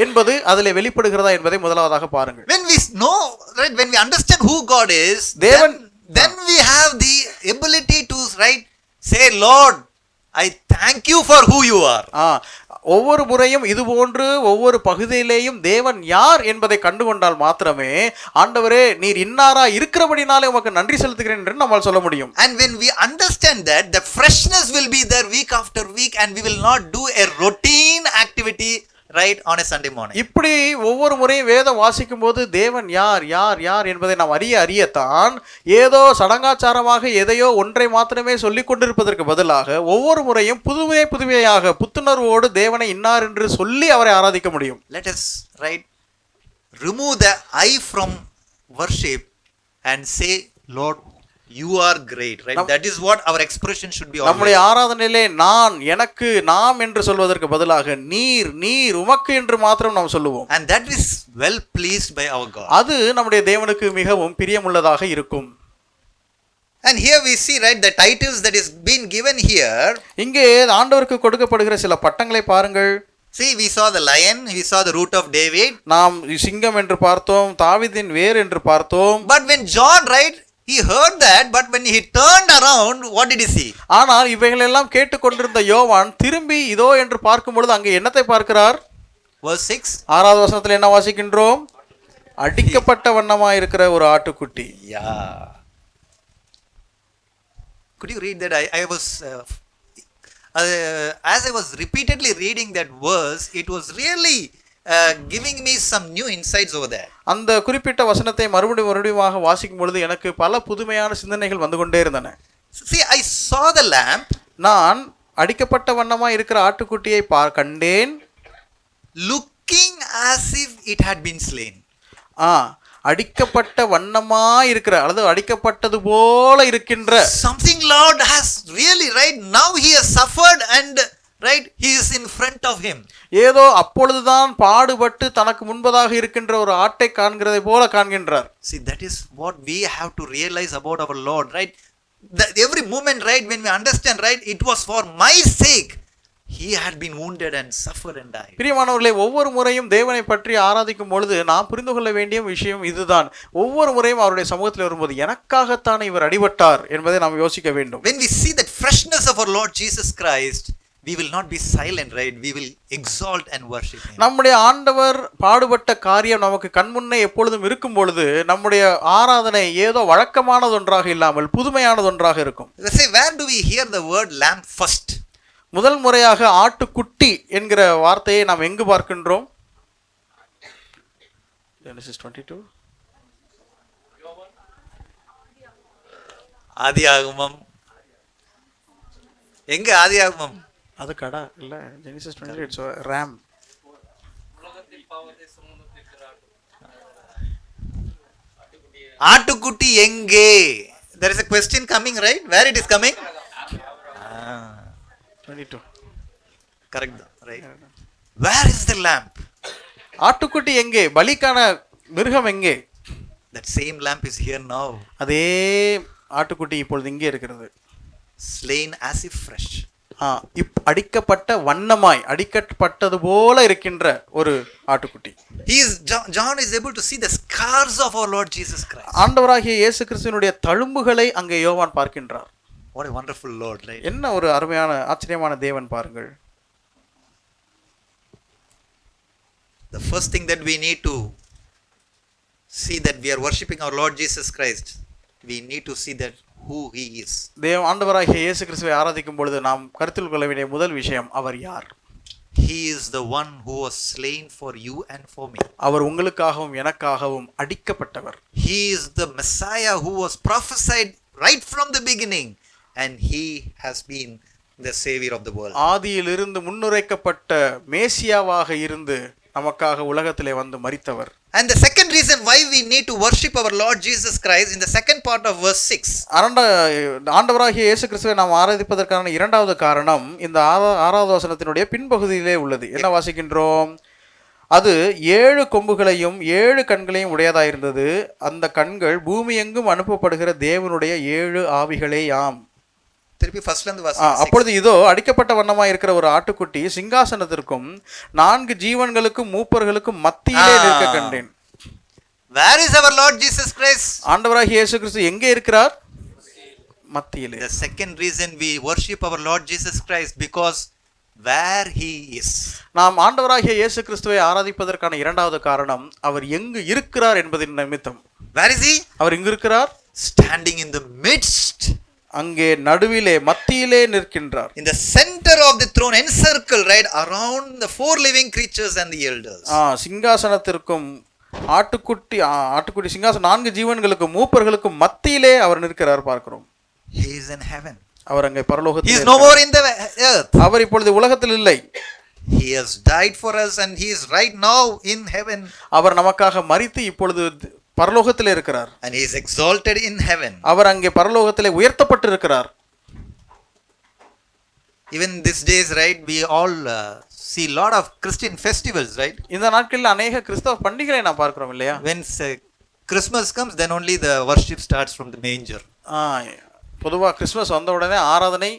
என்பது அதிலே வெளிப்படுகிறதா என்பதை முதலாவதாக பாருங்கள்.
When we know, right, when we understand who God is, then we have the ability to, right, say, Lord, I thank you for who you are.
ஒவ்வொரு முறையும் இது போன்று ஒவ்வொரு பகுதியிலேயும் தேவன் யார் என்பதை கண்டுகொண்டால் மாத்திரமே ஆண்டவரே நீர் இன்னாரா இருக்கிறபடினாலே உமக்கு நன்றி செலுத்துகிறேன் என்று நம்மால் சொல்ல முடியும்.
And when we understand that, the freshness will be there week after week and we will not do a routine activity, right, on a Sunday morning.
இப்படி ஒவ்வொரு முறையும் வேதம் வாசிக்கும் போது தேவன் யார் யார் யார் என்பதை நாம் அறியத்தான் ஏதோ சடங்காச்சாரமாக எதையோ ஒன்றை மாத்திரமே சொல்லிக் கொண்டிருப்பதற்கு பதிலாக ஒவ்வொரு முறையும் புதுமையாக புத்துணர்வோடு தேவனை இன்னார் என்று சொல்லி அவரை ஆராதிக்க முடியும்.
Let us, right, remove the I from worship and say, Lord, you are great, right? That is what our expression should be always.
நம்முடைய ஆராதனையிலே நான், எனக்கு, நாம் என்று சொல்வதற்கு பதிலாக நீர், நீர், உமக்கு என்று மாத்திரம் நாம் சொல்லுவோம்.
And that is well pleased by our God.
அது நம்முடைய தேவனுக்கு மிகவும் பிரியமுள்ளதாக இருக்கும்.
And here we see, right, the titles that is being given here.
இங்கே ஆண்டவருக்கு கொடுக்கப்படுகிற சில பட்டங்களை பாருங்கள்.
See, we saw the lion, we saw the root of David.
நாம் சிங்கம் என்று பார்த்தோம், தாவீதின் வேர் என்று பார்த்தோம்.
But when John, right, he heard that, but when he turned around, what did he see?
ஆனால் இவைகளெல்லாம் கேட்டுக்கொண்டிருந்த யோவான் திரும்பி இதோ என்று பார்க்கும் பொழுது அங்கே என்னத்தை பார்க்கிறார்?
Verse 6.
6வது வசனத்தில் என்ன வாசிக்கின்றோம்? அடிக்கப்பட்ட வண்ணமாய் இருக்கிற ஒரு ஆட்டுக்குட்டி.
Yeah. Could you read that? I was as I was repeatedly reading that verse, it was really giving me some new insights over there.
அந்த குறிப்பிட்ட வசனத்தை மறுபடியும் வாசிக்கும் பொழுது எனக்கு பல புதுமையான சிந்தனைகள் வந்து கொண்டே இருந்தன.
See, I saw the lamb.
நான் அடிக்கப்பட்ட வண்ணமாய் இருக்கிற ஆட்டுக்குட்டியை கண்டேன்.
Looking as if it had been slain.
அடிக்கப்பட்ட வண்ணமாய் இருக்கிற, அல்லது அடிக்கப்பட்டது போல இருக்கின்ற.
Something Lord has really, right, now he has suffered and right, he is in front of him.
ஏதோ அப்பொழுதுதான் பாடுபட்டு தனக்கு முன்பதாக இருக்கின்ற ஒரு ஆட்டை காண்கிறதை போல காண்கின்றார்.
See, that is what we have to realize about our Lord, right? Every moment, right, when we understand, right, it was for my sake. He had been wounded and suffered and died.
பிரியமானவர்களே, ஒவ்வொரு முறையும் தேவனை பற்றி ஆராதிக்கும் பொழுது நாம் புரிந்து கொள்ள வேண்டிய விஷயம் இதுதான். ஒவ்வொரு முறையும் அவருடைய சமூகத்தில் வரும்போது எனக்காகத்தான் இவர் அடிபட்டார் என்பதை நாம் யோசிக்க வேண்டும்.
When we see that freshness of our Lord Jesus Christ, we will not be silent, right? We will exalt and worship him.
நம்முடைய ஆண்டவர் பாடுபட்ட காரியம் நமக்கு கண்முன்னே எப்பொழுதும் இருக்கும் பொழுது நம்முடைய ஆராதனை ஏதோ வழக்கமானது ஒன்றாக இல்லாமல் புதுமையானது ஒன்றாக இருக்கும்.
Let's say, where do we hear the word lamb first?
முதல் முறையாக ஆட்டுக்குட்டி என்கிற வார்த்தையை நாம் எங்கு பார்க்கின்றோம்? Genesis 22.
ஆதியாகமம். எங்க ஆதியாகமம்?
அது கடா இல்ல, Genesis 22 it's a ram.
ஆட்டுக்குட்டி எங்கே? There is a question coming, right? Where it is coming?
22.
Correct, right? Where is the lamb?
ஆட்டுக்குட்டி எங்கே? பலிக்கான மிருகம் எங்கே?
That same lamb is here now.
அதே ஆட்டுக்குட்டி இப்பொழுது இங்கே இருக்கிறது.
Slain as if fresh.
அடிக்கப்பட்ட வண்ணமாய், அடிக்கப்பட்டது போல இருக்கின்ற ஒரு ஆட்டுக்குட்டி.
John is able to see the scars of our Lord Jesus Christ.
ஆண்டவராகிய இயேசு கிறிஸ்துவினுடைய தழும்புகளை அங்கே யோவான் பார்க்கின்றார்.
What a wonderful Lord, right?
என்ன ஒரு அருமையான ஆச்சரியமான தேவன் பாருங்கள்.
The first thing that we need to see that we are worshiping our Lord Jesus Christ, we need to see that who he is.
ஆண்டவராகிய இயேசு கிறிஸ்துவை ஆராதிக்கும் பொழுது நாம் கருத்தில் கொள்ள வேண்டிய முதல் விஷயம், அவர் யார்?
He is the one who was slain for you and for me.
அவர் உங்களுக்காகவும் எனக்காகவும் அடிக்கப்பட்டவர்.
He is the Messiah who was prophesied right from the beginning, and he has been the savior of the world.
ஆதியிலிருந்து முன்னுரைக்கப்பட்ட மேசியாவாக இருந்து நமக்காக உலகத்திலே வந்து மரித்தவர்.
And the second reason why we need to worship our Lord Jesus Christ, in the second part of verse 6.
ஆண்டவராகிய இயேசு கிறிஸ்துவை நாம் ஆராதிப்பதற்கான இரண்டாவது காரணம் இந்த 6வது வசனத்தினுடைய பின்பகுதியிலே உள்ளது. என்ன வாசிக்கின்றோம்? அது 7 கொம்புகளையும் 7 கண்களையும் உடையதாயிருந்தது. அந்த கண்கள் பூமி எங்கும் அனுப்பப்படுகிற தேவனுடைய 7 ஆவிகளேயாம்.
திருப்பி ஃபர்ஸ்ட்ல இருந்து வாசிங்க.
அப்பொழுது இதோ அடிக்கப்பட்ட வண்ணமாய் இருக்கிற ஒரு ஆட்டுக்குட்டி சிங்காசனத்திற்கும் 4 ஜீவன்களுக்கும் மூப்பர்களுக்கும் மத்தியிலே நிற்க கண்டேன்.
Where is our Lord Jesus Christ?
ஆண்டவராகிய இயேசு கிறிஸ்து எங்கே இருக்கிறார்? மத்தியிலே.
The second reason we worship our Lord Jesus Christ, because where he is.
நாம் ஆண்டவராகிய இயேசு கிறிஸ்துவை ஆராதிப்பதற்கான இரண்டாவது காரணம் அவர் எங்கு இருக்கிறார் என்பதின் நிமித்தம்.
Where is he?
அவர் எங்கு இருக்கிறார்?
Standing in the midst.
அங்கே நடுவிலே மத்தியிலே நிற்கின்றார்.
In the center of the throne, encircled, right, around the 4 living creatures and the elders.
சிங்காசனத்திற்கும் ஆட்டுக்குட்டி சிங்காசனம் 4 ஜீவன்களுக்கும் மூப்பர்களுக்கும் மத்தியிலே அவர் நிற்கிறார் பார்க்கிறோம்.
He is in heaven.
அவர் அங்கே பரலோகத்தில்.
He is no more in the earth.
அவர் இப்பொழுது உலகத்தில் இல்லை.
He has died for us and he is right now in heaven.
அவர் நமக்காக மரித்து இப்பொழுது பரலோகத்திலே இருக்கிறார்.
And he is exalted in heaven.
அவர் அங்கே பரலோகத்திலே உயர்த்தப்பட்டு இருக்கிறார்.
Even these days, right, we all see lot of Christian festivals, right?
இந்த நாட்களில் அநேக கிறிஸ்தவ பண்டிகைகளை நாம் பார்க்கிறோம் இல்லையா?
When Christmas comes, then only the worship starts from the manger.
பொதுவாக கிறிஸ்மஸ் வந்த உடனே ஆராதனை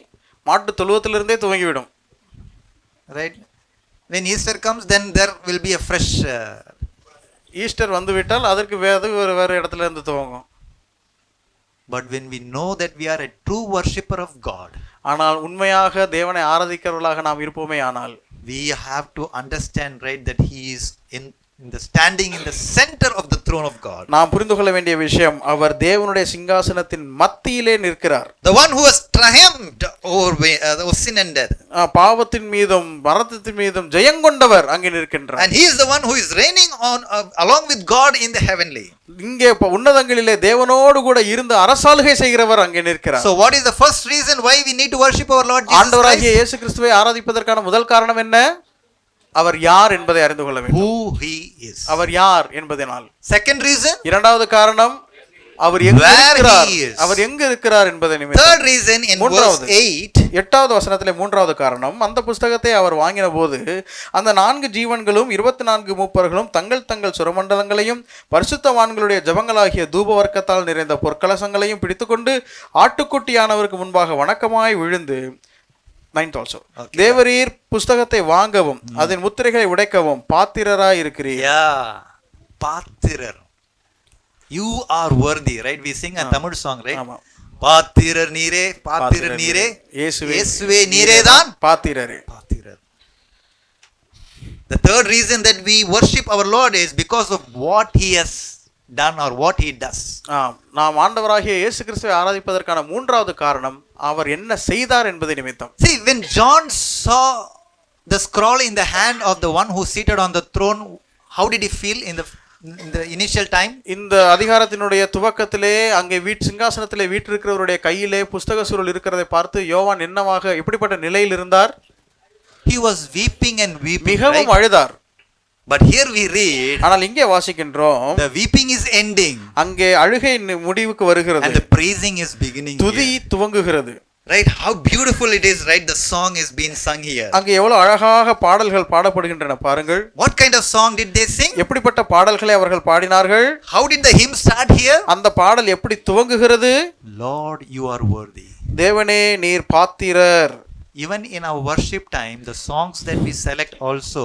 மாட்டு தொழுவத்திலிருந்தே துவங்கிவிடும்.
Right? When Easter comes, then there will be a fresh
Easter வந்து விட்டால் அதற்கு வேறு இடத்துல இருந்து துவங்கும்.
But when we know that we are a true worshipper of God,
ஆனால் உண்மையாக தேவனை ஆராதிக்கிறவர்களாக நாம் இருப்போமே ஆனால்,
we have to understand, right, that he is standing in the center of the throne of God.
நாம் புரிந்து கொள்ள வேண்டிய விஷயம், அவர் தேவனுடைய சிங்காசனத்தின் மத்தியிலே நிற்கிறார்.
The one who has triumphed over sin and death.
பாவத்தின் மீதும் மரணத்தின் மீதும் ஜெயங்கொண்டவர் அங்கே நிற்கின்றார்.
And he is the one who is reigning on along with God in the heavenly.
இங்கே உன்னதங்களிலே தேவனோடு கூட இருந்து அரசாளுகை செய்கிறவர் அங்கே நிற்கிறார்.
So what is the first reason why we need to worship our Lord Jesus Christ?
ஆண்டவராகிய இயேசு கிறிஸ்துவை ஆராதிப்பதற்கான முதல் காரணம் என்ன? அவர் யார் என்பதை அறிந்து கொள்ள வேண்டும்.
Who he is.
அவர் யார் என்பதனால்.
Second reason,
இரண்டாவது காரணம், அவர் எங்க இருக்கிறார், அவர் எங்க இருக்கிறார் என்பதை நிமித்தம்.
Third reason, in verse 8,
8வது வசனத்திலே மூன்றாவது காரணம், அந்த புஸ்தகத்தை அவர் வாங்கின போது அந்த 4 ஜீவன்களும் 24 மூப்பர்களும் தங்கள் தங்கள் சுரமண்டலங்களையும் பரிசுத்தவான்களுடைய ஜெபங்களாகிய தூப வர்க்கத்தால் நிறைந்த பொற்கலசங்களையும் பிடித்துக்கொண்டு ஆட்டுக்குட்டியானவருக்கு முன்பாக வணக்கமாய் விழுந்து 9th also. தேவரீர் புஸ்தகத்தை வாங்கவும் அதன் முத்திரைகளை உடைக்கவும் பாத்திரராய் இருக்கிறீர்.
பாத்திரர். You are worthy, right? We sing a Tamil song, right? பாத்திரர் நீரே, பாத்திரர் நீரே, இயேசுவே நீரே தான்
பாத்திரரே.
பாத்திரர். The third reason that we worship our Lord is because of what he has done or what he does.
நாம் ஆண்டவராகிய இயேசு கிறிஸ்துவை ஆராதிப்பதற்கான மூன்றாவது காரணம், அவர் என்ன செய்தார் என்பதை நிமித்தம்.
See, when John saw the scroll in the hand of the one who seated on the throne, how did he feel in the initial time?
இந்த அதிகாரத்தினுடைய துவக்கத்திலே அங்கே சிங்காசனத்திலே வீற்றிருக்கிறவருடைய கையிலே புஸ்தக சுருள் இருக்கிறதை பார்த்து யோவான் என்னவாக எப்படிப்பட்ட நிலையில் இருந்தார்?
He was weeping and weeping.
மிகவும் அழுதார்.
But here we read,
ஆனால் இங்கே வாசிக்கின்றோம்,
the weeping is ending,
அங்கே அழுகை முடிவுக்கு வருகிறது,
and the praising is beginning.
துதி துவங்குகிறது.
Right? How beautiful it is, right? The song is being sung here.
அங்கே எவ்வளவு அழகாக பாடல்கள் பாடப்படுகின்றன பாருங்கள்.
What kind of song did they sing?
எப்படிப்பட்ட பாடல்களை அவர்கள் பாடினார்கள்?
How did the hymn start here?
அந்த பாடல் எப்படி துவங்குகிறது?
Lord, you are worthy.
தேவனே நீர் பாத்திரர்.
Even in our worship time, the songs that we select also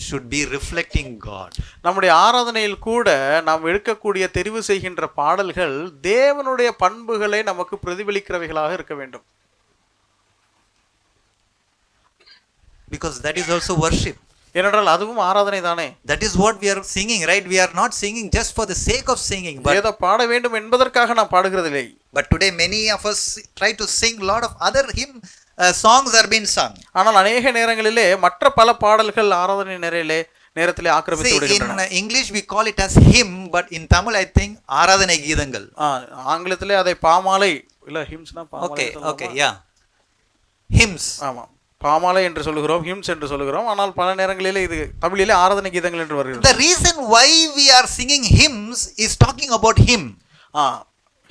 should be reflecting God.
நம்முடைய ஆராதனையில் கூட நாம் எடுக்கக்கூடிய தெரிவு செய்கின்ற பாடல்கள் தேவனுடைய பண்புகளை நமக்கு பிரதிபலிக்கிறவைகளாக இருக்க வேண்டும்.
Because that is also worship.
ஏனென்றால் அதுவும் ஆராதனை தானே.
That is what we are singing, right? We are not singing just for the sake of singing, but
ஏதோ பாட வேண்டும் என்பதற்காக நாம் பாடுகிறதில்லை.
But today many of us try to sing lot of other songs are being sung.
ஆனால் அநேக நேரங்களிலே மற்ற பல பாடல்கள் ஆராதனை நேரத்திலே ஆக்கிரமித்து விடுகின்றன.
In English we call it as hymn, but in Tamil I think ஆராதனை கீதங்கள்.
ஆங்கிலத்திலே அதை பாமாலை இல்ல ஹிம்ஸ்னா பாமாலை.
Okay, yeah. Hymns.
ஆமா. பாமாலை என்று சொல்லுகிறோம், ஹிம்ஸ் என்று சொல்லுகிறோம். ஆனால் பல நேரங்களிலே இது தமிழிலே ஆராதனை கீதங்கள் என்று வருகிறது.
The reason why we are singing hymns is talking about him.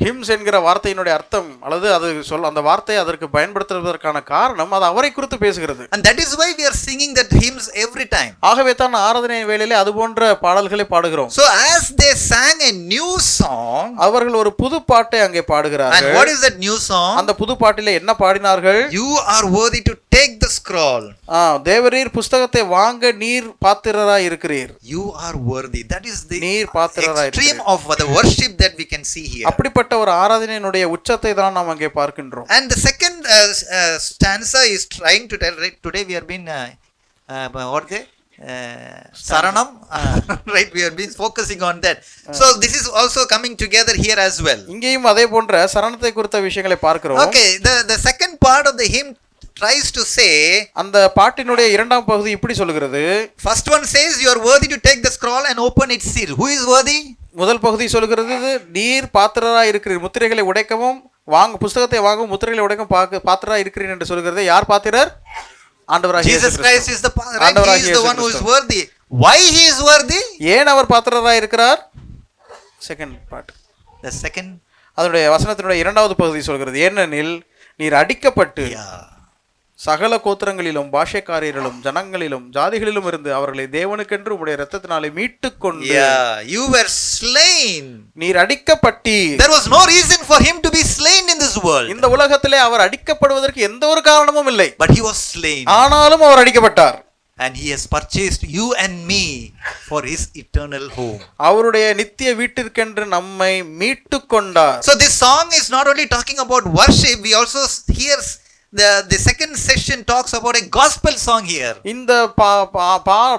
Hymns என்கிற வார்த்தையினுடைய அர்த்தம் அல்லது அது அந்த வார்த்தையை அதற்கு பயன்படுத்துவதற்கான காரணம் அது அவரை குறித்து பேசுகிறது.
And that is why we are singing that hymns every time.
ஆகவே தான் ஆராதனை வேளையிலே அது போன்ற பாடல்களை பாடுகிறோம்.
So as they sang a new song,
அவர்கள் ஒரு புது பாட்டை அங்கே பாடுகிறார்கள்.
And what is that new song?
அந்த புது பாட்டிலே என்ன பாடினார்கள்?
You are worthy to take the scroll.
தேவரீர் புஸ்தகத்தை வாங்க நீர் பாத்திரராய் இருக்கிறீர்.
You are worthy. That is the
நீர் பாத்திரராய்
extreme of the worship that we can see here.
அப்படிப்பட்ட ஒரு ஆராதனையினுடைய உச்சத்தை தான் நாம் அங்கே பார்க்கின்றோம்.
And the second stanza is trying to tell, right? Today we have been what they Saranam, right? We have been focusing on that. So this is also coming together here as well.
இங்கேயும் அதே போன்ற சரணத்தை குறித்த விஷயங்களை பார்க்கிறோம்.
Okay, the second part of the hymn tries to say,
அந்த பாட்டினுடைய இரண்டாம் பகுதி இப்படி சொல்கிறது.
First one says you are worthy to take the scroll and open its seal. Who is worthy?
முதல் பகுதி சொல்கிறது நீர் பாத்திரராய் இருக்கிறீர், முத்திரைகளை உடைக்கவும் புஸ்தகத்தை வாங்கவும் முத்திரைகளை உடைக்கவும் பாத்திரராய் இருக்கிறீர் என்று சொல்கிறது. யார் பாத்திரர்? ஆண்டவராகிய
Jesus
இயேசு
Christ
Kristu.
is the right? He
ஆண்டவராகிய
is the
இயேசு
one who is
Kristu.
worthy. Why he is worthy?
ஏன் அவர் பாத்திரராய் இருக்கிறார்? செகண்ட் பார்ட்,
The second,
அதனுடைய வசனத்தினுடைய இரண்டாவது பகுதி சொல்கிறது, ஏனெனில் நீர் அடிக்கப்பட்டு
yeah.
சகல கோத்திரங்களிலும் பாஷைக்காரரிலும் ஜனங்களிலும் ஜாதிகளிலும் இருந்து அவர்களை தேவனுக்கென்று உம்முடைய இரத்தத்தினாலே மீட்டுக் கொண்டு.
Yeah, you were slain.
நீர் அடிக்கப்பட்டீர்.
There was no reason for him to be slain in this world,
இந்த உலகத்திலே அவர் அடிக்கப்படுவதற்கு எந்த ஒரு காரணமும் இல்லை,
but he was slain.
ஆனாலும் அவர் அடிக்கப்பட்டார்.
And he has purchased you and me for his eternal home.
அவருடைய நித்திய வீட்டிற்கென்று நம்மை மீட்டுக் கொண்டார்.
So this song is not only talking about worship, we also hear the second section talks about a gospel song here.
இந்த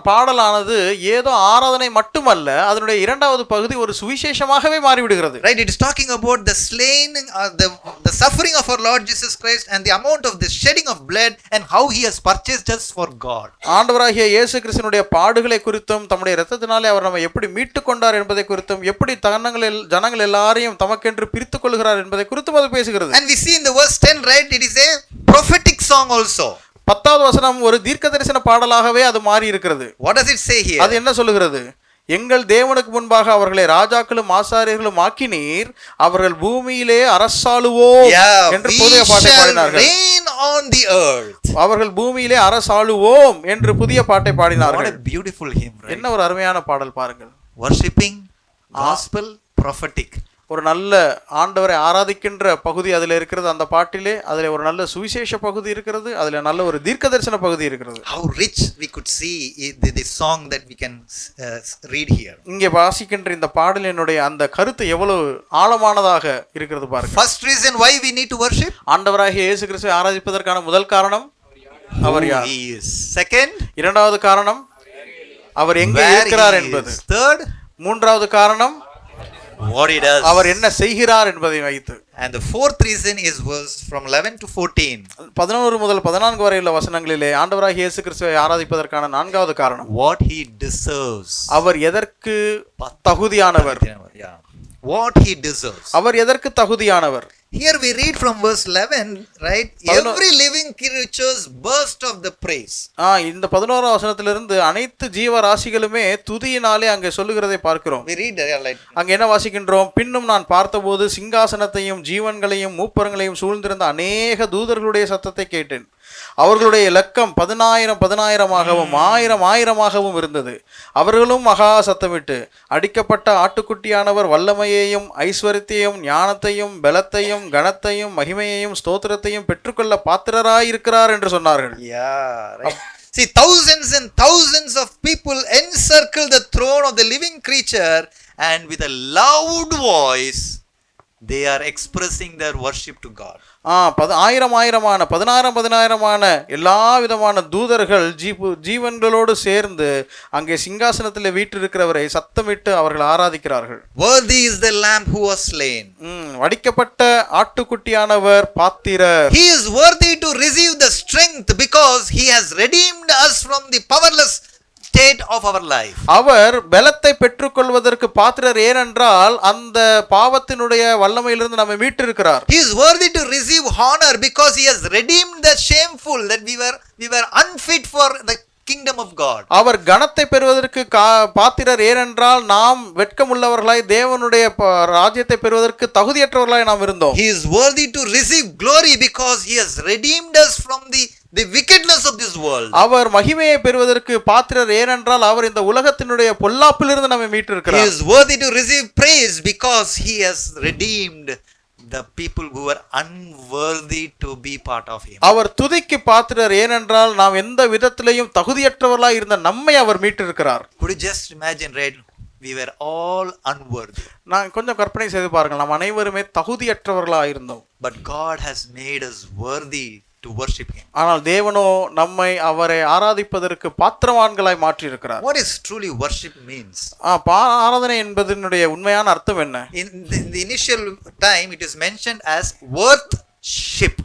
பாடலானது ஏதோ ஆராதனை மட்டுமல்ல, அதனுடைய இரண்டாவது பகுதி ஒரு சுவிசேஷமாகவே மாறிவிடுகிறது.
Right, it is talking about the slain, the suffering of our Lord Jesus Christ and the amount of the shedding of blood and how he has purchased us for God.
ஆண்டவராகிய இயேசு கிறிஸ்துவினுடைய பாடுகளை குறித்தும் தம்முடைய இரத்தத்தினாலே அவர் நம்மை எப்படி மீட்டுக் கொண்டார் என்பதை குறித்தும் எப்படி ஜனங்கள் எல்லாரையும் தமக்கென்று பிரித்துக் கொள்கிறார் என்பதை குறித்தும் அது பேசுகிறது.
And we see in the verse 10, right, it is a prophetic song also.
10வது வசனம் ஒரு தீர்க்கதரிசன பாடலாகவே அது மாறி இருக்கிறது.
What does it say here?
அது என்ன சொல்லுகிறது? எங்கள் தேவனுக்கு முன்பாக அவர்களை ராஜாக்களும் ஆசாரியர்களும் ஆக்கினீர், அவர்கள் பூமியிலே அரசாளுவோம் என்று புதிய பாட்டை பாடினார்கள்.
Reign on the earth.
அவர்கள் பூமியிலே அரசாளுவோம் என்று புதிய பாட்டை பாடினார்கள்.
What a beautiful hymn, right?
என்ன ஒரு அருமையான பாடல் பாருங்கள்.
Worshipping, gospel, prophetic.
ஒரு நல்ல ஆண்டவரை ஆராதிக்கின்ற பகுதி அதில் இருக்கிறது அந்த பாட்டிலே. அதில் ஒரு நல்ல சுவிசேஷ பகுதி இருக்கிறது, அதில் நல்ல ஒரு தீர்க்கதரிசன பகுதி இருக்கிறது.
How rich we could see the song that we can read here.
இங்கே வாசிக்கின்ற இந்த பாடலினுடைய அந்த கருத்து எவ்வளவு ஆழமானதாக இருக்கிறது பாருங்க.
First reason why we need to worship,
ஆண்டவராகிய இயேசு கிறிஸ்துவை ஆராதிப்பதற்கான முதல் காரணம் அவர் யார்.
he is. Second,
இரண்டாவது காரணம் அவர் எங்கே இருக்கிறார் என்பது.
Third,
மூன்றாவது காரணம்
what he does.
அவர் என்ன செய்கிறார் என்பதை வைத்து.
And the fourth reason is verse from 11 to 14.
11 முதல் 14 வரை உள்ள வசனங்களிலே ஆண்டவராகிய இயேசு கிறிஸ்துவை ஆராதிப்பதற்கான நான்காவது காரணம்,
what he deserves.
அவர் எதற்கு தகுதியானவர்.
Yeah. What he deserves.
அவர் எதற்கு தகுதியானவர்.
Here we read from verse 11, right? Every living creatures burst of the praise.
இந்த 11ஆம் வசனத்திலிருந்து அனைத்து ஜீவராசிகளுமே துதியினாலே அங்கே சொல்லுகிறதை பார்க்கிறோம்.
We read there, like,
அங்கே என்ன வாசிக்கின்றோம்? பின்னும் நான் பார்த்தபோது சிங்காசனத்தையும் ஜீவன்களையும் மூப்பரங்களையும் சூழ்ந்திருந்த அநேக தூதர்களுடைய சத்தத்தை கேட்டேன். அவர்களுடைய இலக்கம் 10,000 1000 இருந்தது. அவர்களும் மகா சத்தமிட்டு, அடிக்கப்பட்ட ஆட்டுக்குட்டியானவர் வல்லமையையும் ஐஸ்வர்யத்தையும் ஞானத்தையும் பலத்தையும் கனத்தையும் மகிமையையும் ஸ்தோத்திரத்தையும் பெற்றுக்கொள்ள பாத்திரராயிருக்கிறார் என்று சொன்னார்கள்.
yeah, right. See, thousands and thousands of people encircle the throne of the living creature, and with a loud voice they are expressing their worship to God.
10,000 எல்லா விதமான தூதர்கள் ஜீவன்களோடு சேர்ந்து அங்கே சிங்காசனத்தில் வீற்றிருக்கிறவரை சத்தமிட்டு அவர்கள் ஆராதிக்கிறார்கள்.
Worthy is the lamb who was slain.
அடிக்கப்பட்ட ஆட்டுக்குட்டியானவர் பாத்திரர்.
He is worthy to receive the strength because he has redeemed us from the powerless state of our life.
அவர் பலத்தை பெற்றுக்கொள்வதற்கு பாத்திரர். ஏனென்றால் அந்த பாவத்தினுடைய வல்லமையிலிருந்து நம்மை மீட்டிருக்கிறார்.
He is worthy to receive honor because he has redeemed the shameful, that we were unfit for the kingdom of God.
அவர் கனத்தை பெறுவதற்கு பாத்திரர். ஏனென்றால் நாம் வெட்கமுள்ளவர்களாய் தேவனுடைய ராஜ்யத்தை பெறுவதற்கு தகுதியற்றவர்களாய் நாம் இருந்தோம்.
He is worthy to receive glory because he has redeemed us from the wickedness of this world.
அவர் மகிமையை பெறுவதற்கு பாத்திரர். ஏனென்றால் அவர் இந்த உலகத்தினுடைய பொல்லாப்பிலிருந்து நம்மை மீட்டிருக்கிறார்.
He is worthy to receive praise because he has redeemed the people who were unworthy to be part of him.
அவர் துதிக்கு பாத்திரர். ஏனென்றால் நாம் எந்த விதத்திலேயும் தகுதியற்றவர்களாய் இருந்த நம்மை அவர் மீட்டிருக்கிறார்.
Could you just imagine, right? We were all unworthy.
நான் கொஞ்சம் கற்பனை செய்து பாருங்கள், நாம் அனைவருமே தகுதியற்றவர்களாக இருந்தோம்.
But God has made us worthy to worship him.
ஆனால் தேவனோ நம்மை அவரை ஆராதிப்பதற்கு பாத்திரவான்களாய் மாற்றி இருக்கிறார்.
What is truly worship means?
ஆராதனை என்பதனுடைய உண்மையான அர்த்தம் என்ன?
In the initial time it is mentioned as worthship.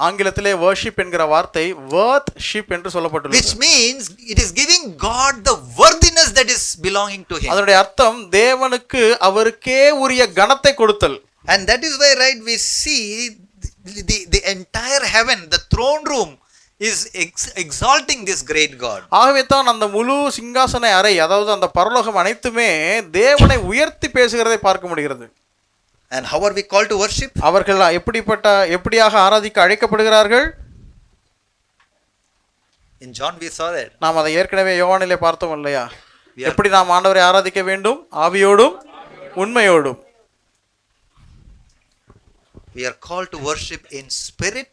ஆங்கிலத்திலே worship என்கிற வார்த்தை worthship என்று சொல்லப்பட்டுள்ளது.
Which means it is giving God the worthiness that is belonging to him.
அதனுடைய அர்த்தம் தேவனுக்கு அவருக்கே உரிய கனத்தை கொடுத்தல்.
And that is why, right, we see the entire heaven, the throne room is exalting this great God.
ஆகவே தான் அந்த முழு சிங்காசன அறை, அதாவது அந்த பரலோகம் அனைத்துமே தேவனை உயர்த்தி பேசுகிறதை பார்க்க முடிகிறது.
And how are we called to worship?
அவர்கள் எப்படியாக ஆராதிக்க அழைக்கப்படுகிறார்கள்?
In John we saw that.
நாம் அதை ஏற்கனவே யோவானிலே பார்த்தோம் இல்லையா? எப்படி நாம் ஆண்டவரை ஆராதிக்க வேண்டும்? ஆவியோடும் உண்மையோடும்.
We are called to worship in spirit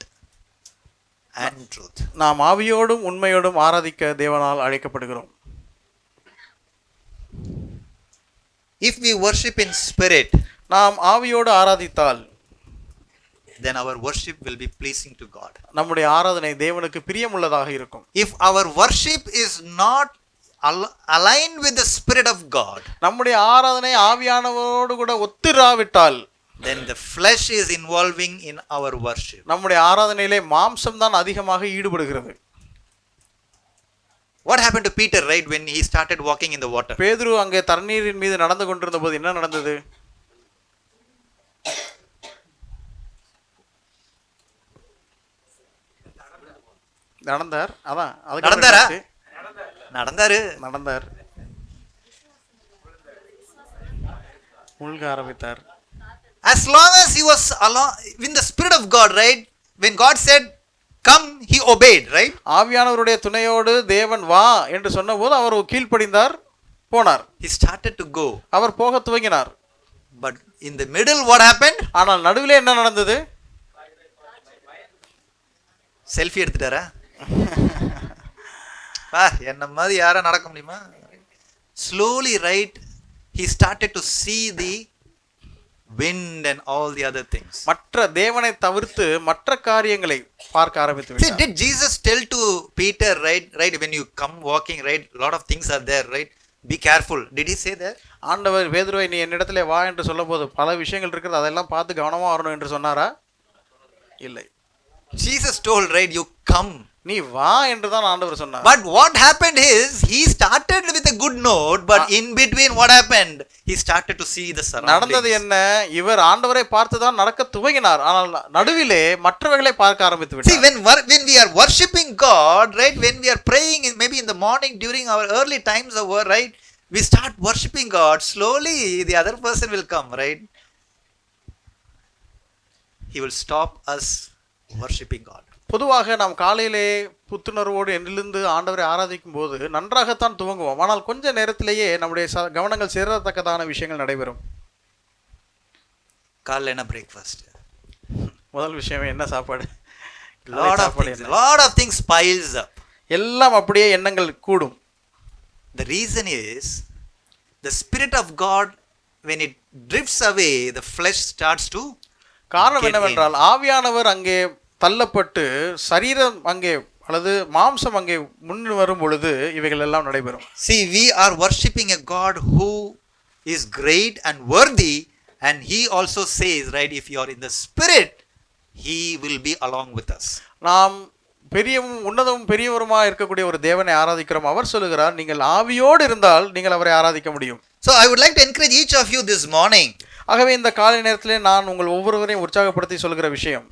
and truth.
நாம் ஆவியோடும் உண்மையோடும் ஆராதிக்க தேவனால் அழைக்கப்படுகிறோம்.
If we worship in spirit,
நாம் ஆவியோடு ஆராதித்தால்
then our worship will be pleasing to God.
நம்முடைய ஆராதனை தேவனுக்கு பிரியமுள்ளதாக இருக்கும்.
If our worship is not aligned with the spirit of God,
நம்முடைய ஆராதனை ஆவியானவரோடு கூட ஒத்திராவிட்டால்,
then the flesh is involving in our worship.
நம்முடைய ஆராதனையிலே மாம்சம் தான் அதிகமாக ஈடுபடுகிறது.
What happened to Peter, right, when he started walking in the water?
பேதுரு அங்கே தண்ணீரின் மீது நடந்து கொண்டிருந்த போது என்ன நடந்தது? நடந்தார். அதான் நடந்தார். முழுக ஆரம்பித்தார்.
As long as he was along in the spirit of God, right, when God said come, he obeyed, right?
ஆவியானவருடைய துணையோடு தேவன் வா என்று சொன்னபோது அவர் கீழ்ப்படிந்தார், போனார்.
He started to go.
அவர் போக துவங்கினார்.
But in the middle what happened?
ஆனால் நடுவிலே என்ன நடந்தது?
செல்ஃபி எடுத்துட்டாரா? என்ன மாதிரி யாரா நடக்க முடியுமா? Slowly, right, he started to see the wind and all the other things.
மற்ற தேவனை தவிர்த்து மற்ற காரியங்களை பார்க்க ஆரம்பித்து விட்டார்.
Did Jesus tell to Peter, right, when you come walking, right, lot of things are there, right, be careful? Did he say that?
ஆண்டவர் பேதுருவை நீ என்னிடத்திலே வா என்று சொல்லும்போது பல விஷயங்கள் இருக்கிறது, அதெல்லாம் பார்த்து கவனமா வரணும் என்று சொன்னாரா? இல்லை.
Jesus told, right, you come,
நீ வா என்று தான் ஆண்டவர் சொன்னார்.
But what happened is he started with a good note, but in between what happened? He started to see the surroundings.
நடந்தது என்ன? இவர் ஆண்டவரை பார்த்து தான் நடக்க துவங்கினார், ஆனால் நடுவிலே மற்றவர்களை பார்க்க ஆரம்பித்து விட்டார்.
See, when we are worshiping God, right, when we are praying, maybe in the morning during our early times of work, right, we start worshiping God, slowly the other person will come, right? He will stop us worshiping God.
பொதுவாக நாம் காலையிலே புத்துணர்வோடு எண்ணிலிருந்து ஆண்டவரை ஆராதிக்கும் போது நன்றாகத்தான் துவங்குவோம். ஆனால் கொஞ்ச நேரத்திலேயே நம்முடைய கவனங்கள் சேரத்தக்கதான விஷயங்கள் நடைபெறும்.
காலையில என்ன பிரேக்ஃபாஸ்ட்?
முதல் விஷயம் என்ன சாப்பாடு?
lot of things piles up.
எல்லாம் அப்படியே எண்ணங்கள் கூடும்.
The reason is the spirit of God, when it drifts away, the flesh starts to.
காரணம் என்னவென்றால் ஆவியானவர் அங்கே தள்ளப்பட்டு சரீரம் அங்கே அல்லது மாம்சம் அங்கே முன் வரும் பொழுது இவைகள் எல்லாம் நடைபெறும்.
See, we are worshipping a God who is great and worthy, and he also says, right, if you are in the spirit, he will be along with us.
நாம் பெரியவும் உன்னதமும் பெரியவருமாக இருக்கக்கூடிய ஒரு தேவனை ஆராதிக்கிறோம். அவர் சொல்லுகிறார், நீங்கள் ஆவியோடு இருந்தால் நீங்கள் அவரை ஆராதிக்க முடியும்.
So I would like to encourage each of you this morning.
ஆகவே இந்த காலை நேரத்திலே நான் உங்கள் ஒவ்வொருவரையும் உற்சாகப்படுத்தி சொல்கிற விஷயம்,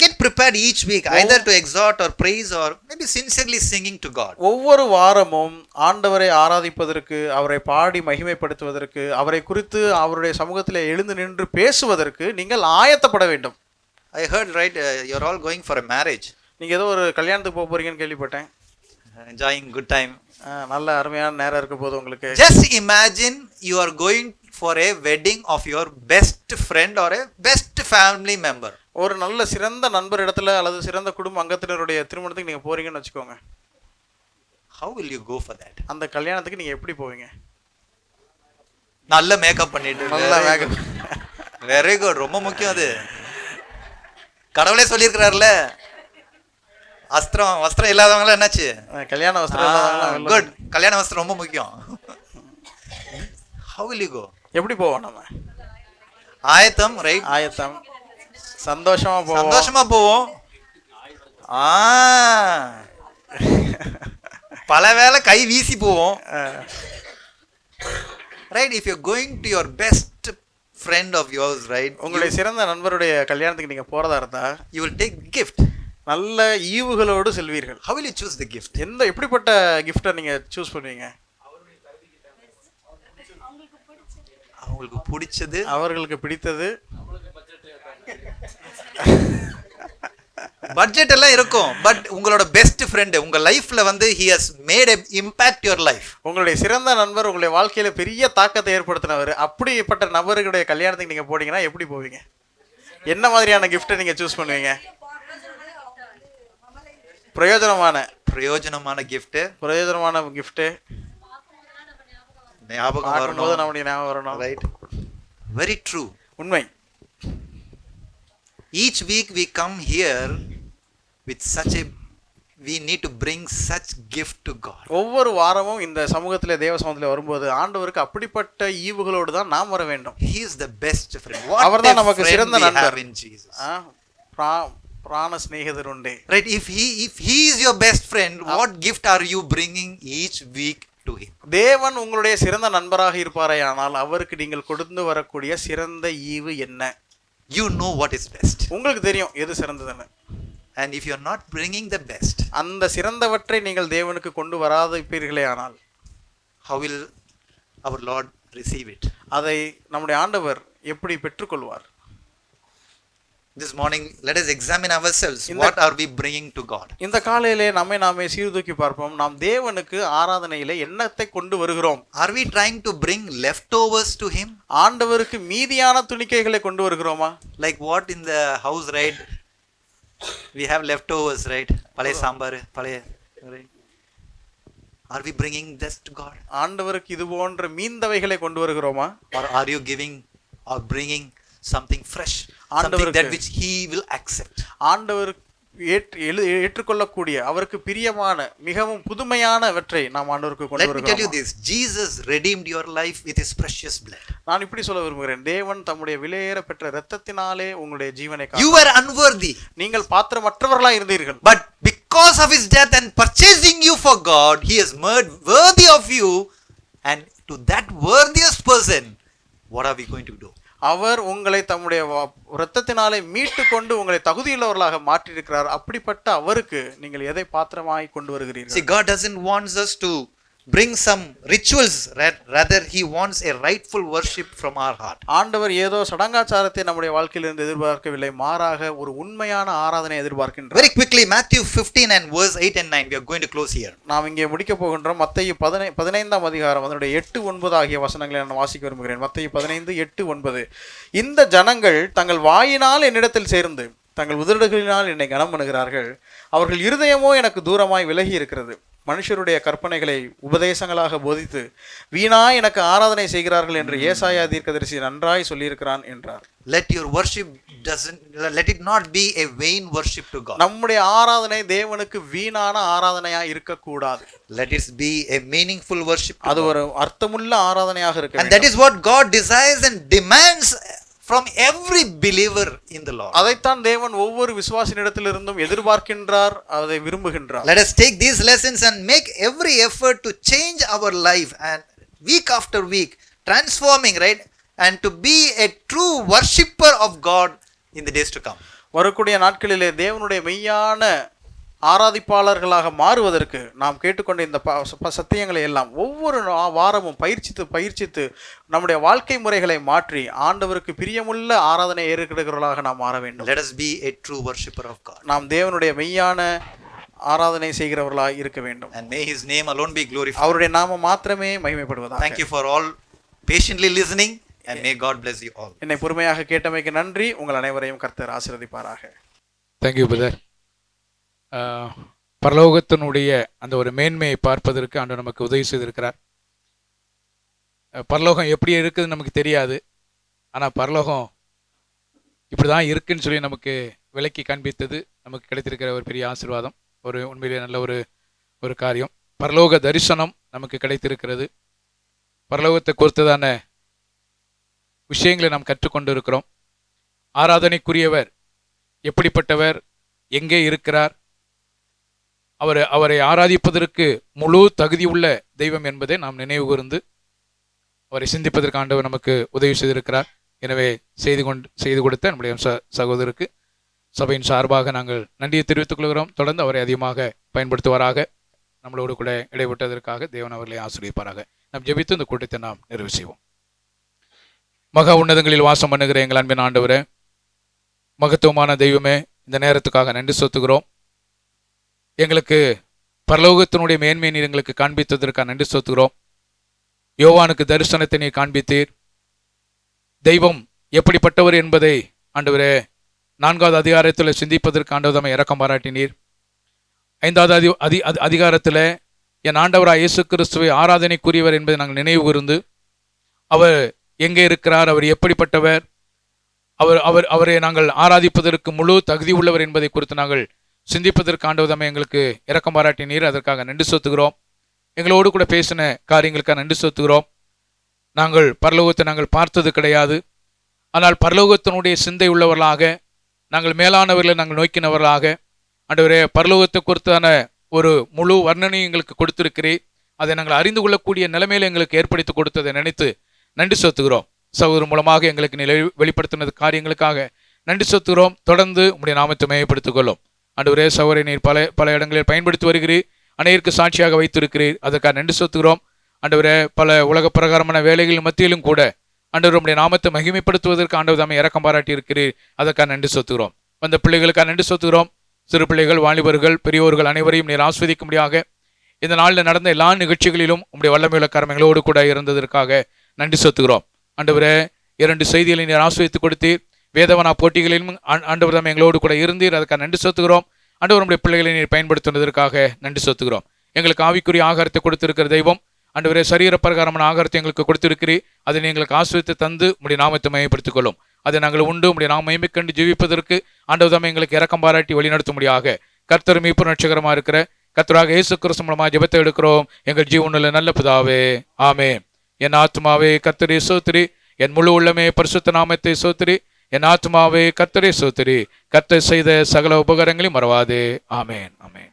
get prepared each week either to exhort or praise or maybe sincerely singing to God.
ஒவ்வொரு வாரமும் ஆண்டவரை ஆராதிப்பதற்கு, அவரை பாடி மகிமைப்படுத்துவதற்கு, அவரை குறித்து அவருடைய சமூகத்திலே எழுந்து நின்று பேசுவதற்கு நீங்கள் ஆயத்தப்பட வேண்டும்.
I heard, right, you're all going for a marriage.
நீங்க ஏதோ ஒரு கல்யாணத்துக்கு போக போறீங்கன்னு கேள்விப்பட்டேன்.
Enjoying good time.
நல்ல அருமையான நேரம் இருக்க போது உங்களுக்கு.
Just imagine you are going for a wedding of your best friend or a best family member.
ஒரு நல்ல சிறந்த நண்பர் இடத்துல அல்லது சிறந்த குடும்ப அங்கத்தினருடைய திருமணத்துக்கு நீங்க போறீங்கன்னு வச்சுக்கோங்க.
How will you go for that?
அந்த கல்யாணத்துக்கு நீங்க எப்படி போவீங்க?
நல்ல மேக்கப் பண்ணிட்டு.
நல்ல மேக்கப்.
Very good. ரொம்ப முக்கியம் அது. கடவுளே சொல்லியிருக்கிறார்ல, வஸ்திரம் இல்லாதவங்க என்னாச்சு?
கல்யாண வஸ்திரம் இல்லாதவங்க.
குட். கல்யாண வஸ்திரம் ரொம்ப முக்கியம். How will you go?
எப்படி போவோம் நம்ம?
ஆயத்தம், ரைட்?
ஆயத்தம். சந்தோஷமா போவோம்.
பல வேளை கை வீசி போவோம். Right, if you're going to your best friend of yours, right,
உங்களுடைய சிறந்த நண்பருடைய கல்யாணத்துக்கு நீங்க போறதா இருந்தா
you will take gift.
நல்ல ஈவுகளோடு செல்வீர்கள்.
How will you choose the gift?
எப்படிப்பட்ட கிஃப்டை நீங்க சூஸ் பண்ணுவீங்க?
அவங்களுக்கு பிடிச்சது,
அவர்களுக்கு பிடித்தது.
பட்ஜெட் எல்லாம் இருக்கும், பட் உங்களோட பெஸ்ட் ஃப்ரெண்ட் உங்க லைஃப்ல வந்து he has made a impact your life.
உங்களுடைய சிறந்த நண்பர் உங்களுடைய வாழ்க்கையில பெரிய தாக்கத்தை ஏற்படுத்தினவர், அப்படிப்பட்ட நபர்களுடைய கல்யாணத்துக்கு நீங்க போனீங்கன்னா எப்படி போவீங்க? என்ன மாதிரியான கிஃப்ட்டை நீங்க சூஸ் பண்ணுவீங்க? பிரயோஜனமான கிஃப்ட்.
ஞாபகம்
வரும்போது நம்முடைய ஞாபகம் வரணும்.
ரைட், வெரி ட்ரூ,
உண்மை.
each week we come here with such a, we need to bring such gift to God.
ஒவ்வொரு வாரமும் இந்த சமூகத்திலே தேவ சமூகத்திலே வரும்போது ஆண்டவருக்கு அப்படிப்பட்ட ஈவுகளோடு தான் நாம் வர வேண்டும்.
He is the best friend.
அவர்தான் நமக்கு சிறந்த நண்பர்.
in Jesus.
பிராண சிநேகிதர் உண்டு.
Right, if he is your best friend, what gift are you bringing each week to him?
தேவன் உங்களுடைய சிறந்த நண்பராக இருப்பாரேயானால் அவருக்கு நீங்கள் கொடுத்து வரக்கூடிய சிறந்த ஈவு என்ன?
You know what is best.
உங்களுக்கு தெரியும் எது சிறந்ததுன்னு.
And if you are not bringing the best,
அந்த சிறந்தவற்றை நீங்கள் தேவனுக்கு கொண்டு வராதிருப்பீர்களே ஆனால்
how will our Lord receive it?
அதை நம்முடைய ஆண்டவர் எப்படி பெற்றுக்கொள்வார்?
This morning let us examine ourselves. What are we bringing to God?
இந்த காலையிலே நம்மை நாமே சீர்தூக்கி பார்ப்போம். நாம் தேவனுக்கு ஆராதனையிலே என்னத்தை கொண்டு வருகிறோம்?
Are we trying to bring leftovers to him?
ஆண்டவருக்கு மீதியான துணிக்கைகளை கொண்டு வருகிறோமா?
Like what in the house, right? We have leftovers, right? Palay sambar, palay, right? Are we bringing this to God?
ஆண்டவருக்கு இது போன்ற மீந்தவைகளை கொண்டு வருகிறோமா?
Or are you giving or bringing something fresh, something that which he will accept?
ஆண்டவர் ஏற்றுக்கொள்ளக்கூடிய அவருக்கு பிரியமான மிகவும் புதுமையானவற்றை நாம் ஆண்டவருக்கு கொண்டு வருகிறோம்.
Let me tell you this, Jesus redeemed your life with his precious blood.
நான் இப்படி சொல்ல விரும்புகிறேன், தேவன் தம்முடைய விலையேற பெற்ற இரத்தத்தினாலே உங்களுடைய ஜீவனை காத்தார்.
You were unworthy,
நீங்கள் பாத்திரமற்றவர்களாய் இருந்தீர்கள்.
but because of his death and purchasing you for God, he has made worthy of you, and to that worthiest person, what are we going to do?
அவர் உங்களை தம்முடைய இரத்தத்தினாலே மீட்டு கொண்டு உங்களை தகுதியுள்ளவர்களாக மாற்றியிருக்கிறார். அப்படிப்பட்ட அவருக்கு நீங்கள் எதை பாத்திரமாய் கொண்டு வருகிறீர்கள்?
See, God doesn't want us to bring some rituals, rather he wants a rightful worship from our heart.
ஆண்டவர் ஏதோ சடங்காச்சாரத்தை நம்முடைய வாழ்க்கையிலிருந்து எதிர்பார்க்கவில்லை, மாறாக ஒரு உண்மையான ஆராதனை எதிர்பார்க்கின்றார்.
Very quickly, Matthew 15 and verse 8 and 9, we are going to close here.
நாம் இங்கே முடிக்க போகின்றோம். மத்தேயு 15ஆம் அதிகாரம் அதனுடைய 8, 9 ஆகிய வசனங்களை நான் வாசிக்க விரும்புகிறேன். மத்தேயு 15, 8, 9. இந்த ஜனங்கள் தங்கள் வாயினால் என்னிடத்தில் சேர்ந்து தங்கள் உதடுகளினால் என்னை கனம் பண்ணுகிறார்கள், அவர்கள் இருதயமோ எனக்கு தூரமாய் விலகி இருக்கிறது. மனுஷருடைய கற்பனைகளை உபதேசங்களாக போதித்து வீணாய் எனக்கு ஆராதனை செய்கிறார்கள் என்று ஏசாயா தீர்க்கதரிசி நன்றாய் சொல்லியிருக்கிறான் என்றார்.
Let your worship let it not be a vain worship to God.
நம்முடைய ஆராதனை தேவனுக்கு வீணான ஆராதனையா இருக்கக்கூடாது.
Let it be a meaningful worship.
அது ஒரு அர்த்தமுள்ள ஆராதனையாக இருக்க வேண்டும்.
And that is what God desires and demands from every believer in the Lord.
அதைத்தான் தேவன் ஒவ்வொரு விசுவாசியிடத்திலிருந்தும் எதிர்பார்க்கின்றார், அதை விரும்புகின்றார்.
Let us take these lessons and make every effort to change our life and week after week transforming, right, and to be a true worshipper of God in the days to come.
வரக்கூடிய நாட்களிலே தேவனுடைய மெய்யான ஆராதிப்பாளர்களாக மாறுவதற்கு நாம் கேட்டுக்கொண்ட இந்த சத்தியங்களை எல்லாம் ஒவ்வொரு வாரமும் பயிற்சித்து நம்முடைய வாழ்க்கை முறைகளை மாற்றி ஆண்டவருக்கு பிரியமுள்ள ஆராதனை ஏற்கிறவர்களாக நாம் மாற வேண்டும்.
Let us be a true worshipper of God.
நாம் தேவனுடைய மெய்யான ஆராதனை செய்கிறவர்களாக இருக்க வேண்டும்.
And may his name alone be glorified.
அவருடைய நாமம் மாத்திரமே மகிமைப்படுவதாக.
Thank you for all patiently listening and may God bless you all.
என்னை பொறுமையாக கேட்டமைக்கு நன்றி. உங்கள் அனைவரையும் கர்த்தர் ஆசீர்வதிப்பாராக.
Thank you brother. பரலோகத்தினுடைய அந்த ஒரு மேன்மையை பார்ப்பதற்கு ஆண்டவர் நமக்கு உதவி செய்திருக்கிறார். பரலோகம் எப்படி இருக்குதுன்னு நமக்கு தெரியாது, ஆனால் பரலோகம் இப்படி தான் இருக்குன்னு சொல்லி நமக்கு விளக்கி காண்பித்தது நமக்கு கிடைத்திருக்கிற ஒரு பெரிய ஆசீர்வாதம், ஒரு உண்மையிலே நல்ல ஒரு காரியம். பரலோக தரிசனம் நமக்கு கிடைத்திருக்கிறது. பரலோகத்தை குறித்ததான விஷயங்களை நாம் கற்றுக்கொண்டு இருக்கிறோம். ஆராதனைக்குரியவர் எப்படிப்பட்டவர், எங்கே இருக்கிறார், அவரை ஆராதிப்பதற்கு முழு தகுதி உள்ள தெய்வம் என்பதை நாம் நினைவு கூர்ந்து அவரை சிந்திப்பதற்கு ஆண்டவர் நமக்கு உதவி செய்திருக்கிறார். எனவே செய்து கொடுத்த நம்முடைய சகோதரருக்கு சபையின் சார்பாக நாங்கள் நன்றியை தெரிவித்துக் கொள்கிறோம். தொடர்ந்து அவரை அதிகமாக பயன்படுத்துவாராக. நம்மளோடு கூட இடைவிட்டதற்காக தேவன் அவர்களை ஆசீர்வதிப்பாராக. நாம் ஜெபித்து இந்த கூட்டத்தை நாம் நிறைவு செய்வோம். மகா உன்னதங்களில் வாசம் பண்ணுகிற எங்கள் அன்பின் ஆண்டவரே, மகத்துவமான தெய்வமே, இந்த நேரத்துக்காக நன்றி செலுத்துகிறோம். எங்களுக்கு பரலோகத்தினுடைய மேன்மையை நீர் எங்களுக்கு காண்பித்ததற்காக நன்றி செலுத்துகிறோம். யோவானுக்கு தரிசனத்தை நீர் காண்பித்தீர். தெய்வம் எப்படிப்பட்டவர் என்பதை ஆண்டவரே 4வது அதிகாரத்தில் சிந்திப்பதற்கு ஆண்டவர் இரக்கம் பாராட்டினீர். 5வது அதிகாரத்தில் என் ஆண்டவராய் இயேசு கிறிஸ்துவை ஆராதனைக்குரியவர் என்பதை நாங்கள் நினைவு கூர்ந்து, அவர் எங்கே இருக்கிறார், அவர் எப்படிப்பட்டவர், அவரை நாங்கள் ஆராதிப்பதற்கு முழு தகுதி உள்ளவர் என்பதை குறித்து நாங்கள் சிந்திப்பதற்கு ஆண்டவர் எங்களுக்கு இரக்கம் பாராட்டினீர். அதற்காக நன்றி செலுத்துகிறோம். எங்களோடு கூட பேசின காரியங்களுக்காக நன்றி செலுத்துகிறோம். நாங்கள் பரலோகத்தை நாங்கள் பார்த்தது கிடையாது. ஆனால் பரலோகத்தினுடைய சிந்தை உள்ளவர்களாக, நாங்கள் மேலானவர்களை நாங்கள் நோக்கினவர்களாக ஆண்டவரே, பரலோகத்தை குறித்தான ஒரு முழு வர்ணனையும் எங்களுக்கு கொடுத்திருக்கிறீர். அதை நாங்கள் அறிந்து கொள்ளக்கூடிய நிலைமையில எங்களுக்கு ஏற்படுத்தி கொடுத்ததை நினைத்து நன்றி செலுத்துகிறோம். சகோதரர் மூலமாக எங்களுக்கு நீ வெளிப்படுத்தினது காரியங்களுக்காக நன்றி செலுத்துகிறோம். தொடர்ந்து உம்முடைய நாமத்தை மேம்படுத்திக் கொள்ளும். ஆண்டவரே, சகோதரரை நீர் பல இடங்களில் பயன்படுத்தி வருகிறீர். அனைவருக்கு சாட்சியாக வைத்திருக்கிறீர். அதற்காக நன்றி செலுத்துகிறோம். ஆண்டவரே, பல உலக பிரகாரமான வேலைகள் மத்தியிலும் கூட ஆண்டவர் உம்முடைய நாமத்தை மகிமைப்படுத்துவதற்கு ஆண்டவர் தாமே இரக்கம் பாராட்டி இருக்கிறீர். அதற்காக நன்றி செலுத்துகிறோம். வந்த பிள்ளைகளுக்காக நன்றி செலுத்துகிறோம். சிறு பிள்ளைகள், வாலிபர்கள், பெரியோர்கள் அனைவரையும் நீர் ஆஸ்வதிக்கும்படியாக இந்த நாளில் நடந்த எல்லா நிகழ்ச்சிகளிலும் உம்முடைய வல்லமையுள்ள கரங்களோடு கூட இருந்ததற்காக நன்றி செலுத்துகிறோம். ஆண்டவரே, 2 செய்திகளை நீர் ஆஸ்வதித்து கொடுத்தீர். வேதவனா போட்டிகளிலும் ஆண்டவர் தாமே எங்களோடு கூட இருந்தீர். அதுக்காக நன்றி செலுத்துகிறோம். ஆண்டவர் உம்முடைய பிள்ளைகளை நீர் பயன்படுத்துவதற்காக நன்றி செலுத்துகிறோம். எங்களுக்கு ஆவிக்குரிய ஆகாரத்தை கொடுத்திருக்கிற தெய்வம் ஆண்டவரே, சரீர பிரகாரமான ஆகாரத்தை எங்களுக்கு கொடுத்திருக்கிறீர். அதை எங்களுக்கு ஆஸ்வதித்து தந்து உம்முடைய நாமத்தை மகிமைப்படுத்திக் கொள்ளும். அதை நாங்கள் உண்டு உம்முடைய நாம மகிமை கண்டு ஜீவிப்பதற்கு ஆண்டவர் தாமே எங்களுக்கு இரக்கம் பாராட்டி வழிநடத்தும்படியாக கர்த்தர் மீட்பு ரட்சகரமாக இருக்கிற கர்த்தராக இயேசு கிறிஸ்து மூலமாக ஜெபத்தை எடுக்கிறோம் எங்கள் ஜீவனுள்ள நல்ல பிதாவே, ஆமென். என் ஆத்துமாவே கர்த்தரை ஸ்தோத்திரி, என் முழு உள்ளமே பரிசுத்த நாமத்தை ஸ்தோத்திரி. என் ஆத்துமாவே கர்த்தரை ஸ்தோத்திரி, கர்த்தர் செய்த சகல உபகாரங்களையும் மறவாதே. ஆமென், ஆமென்.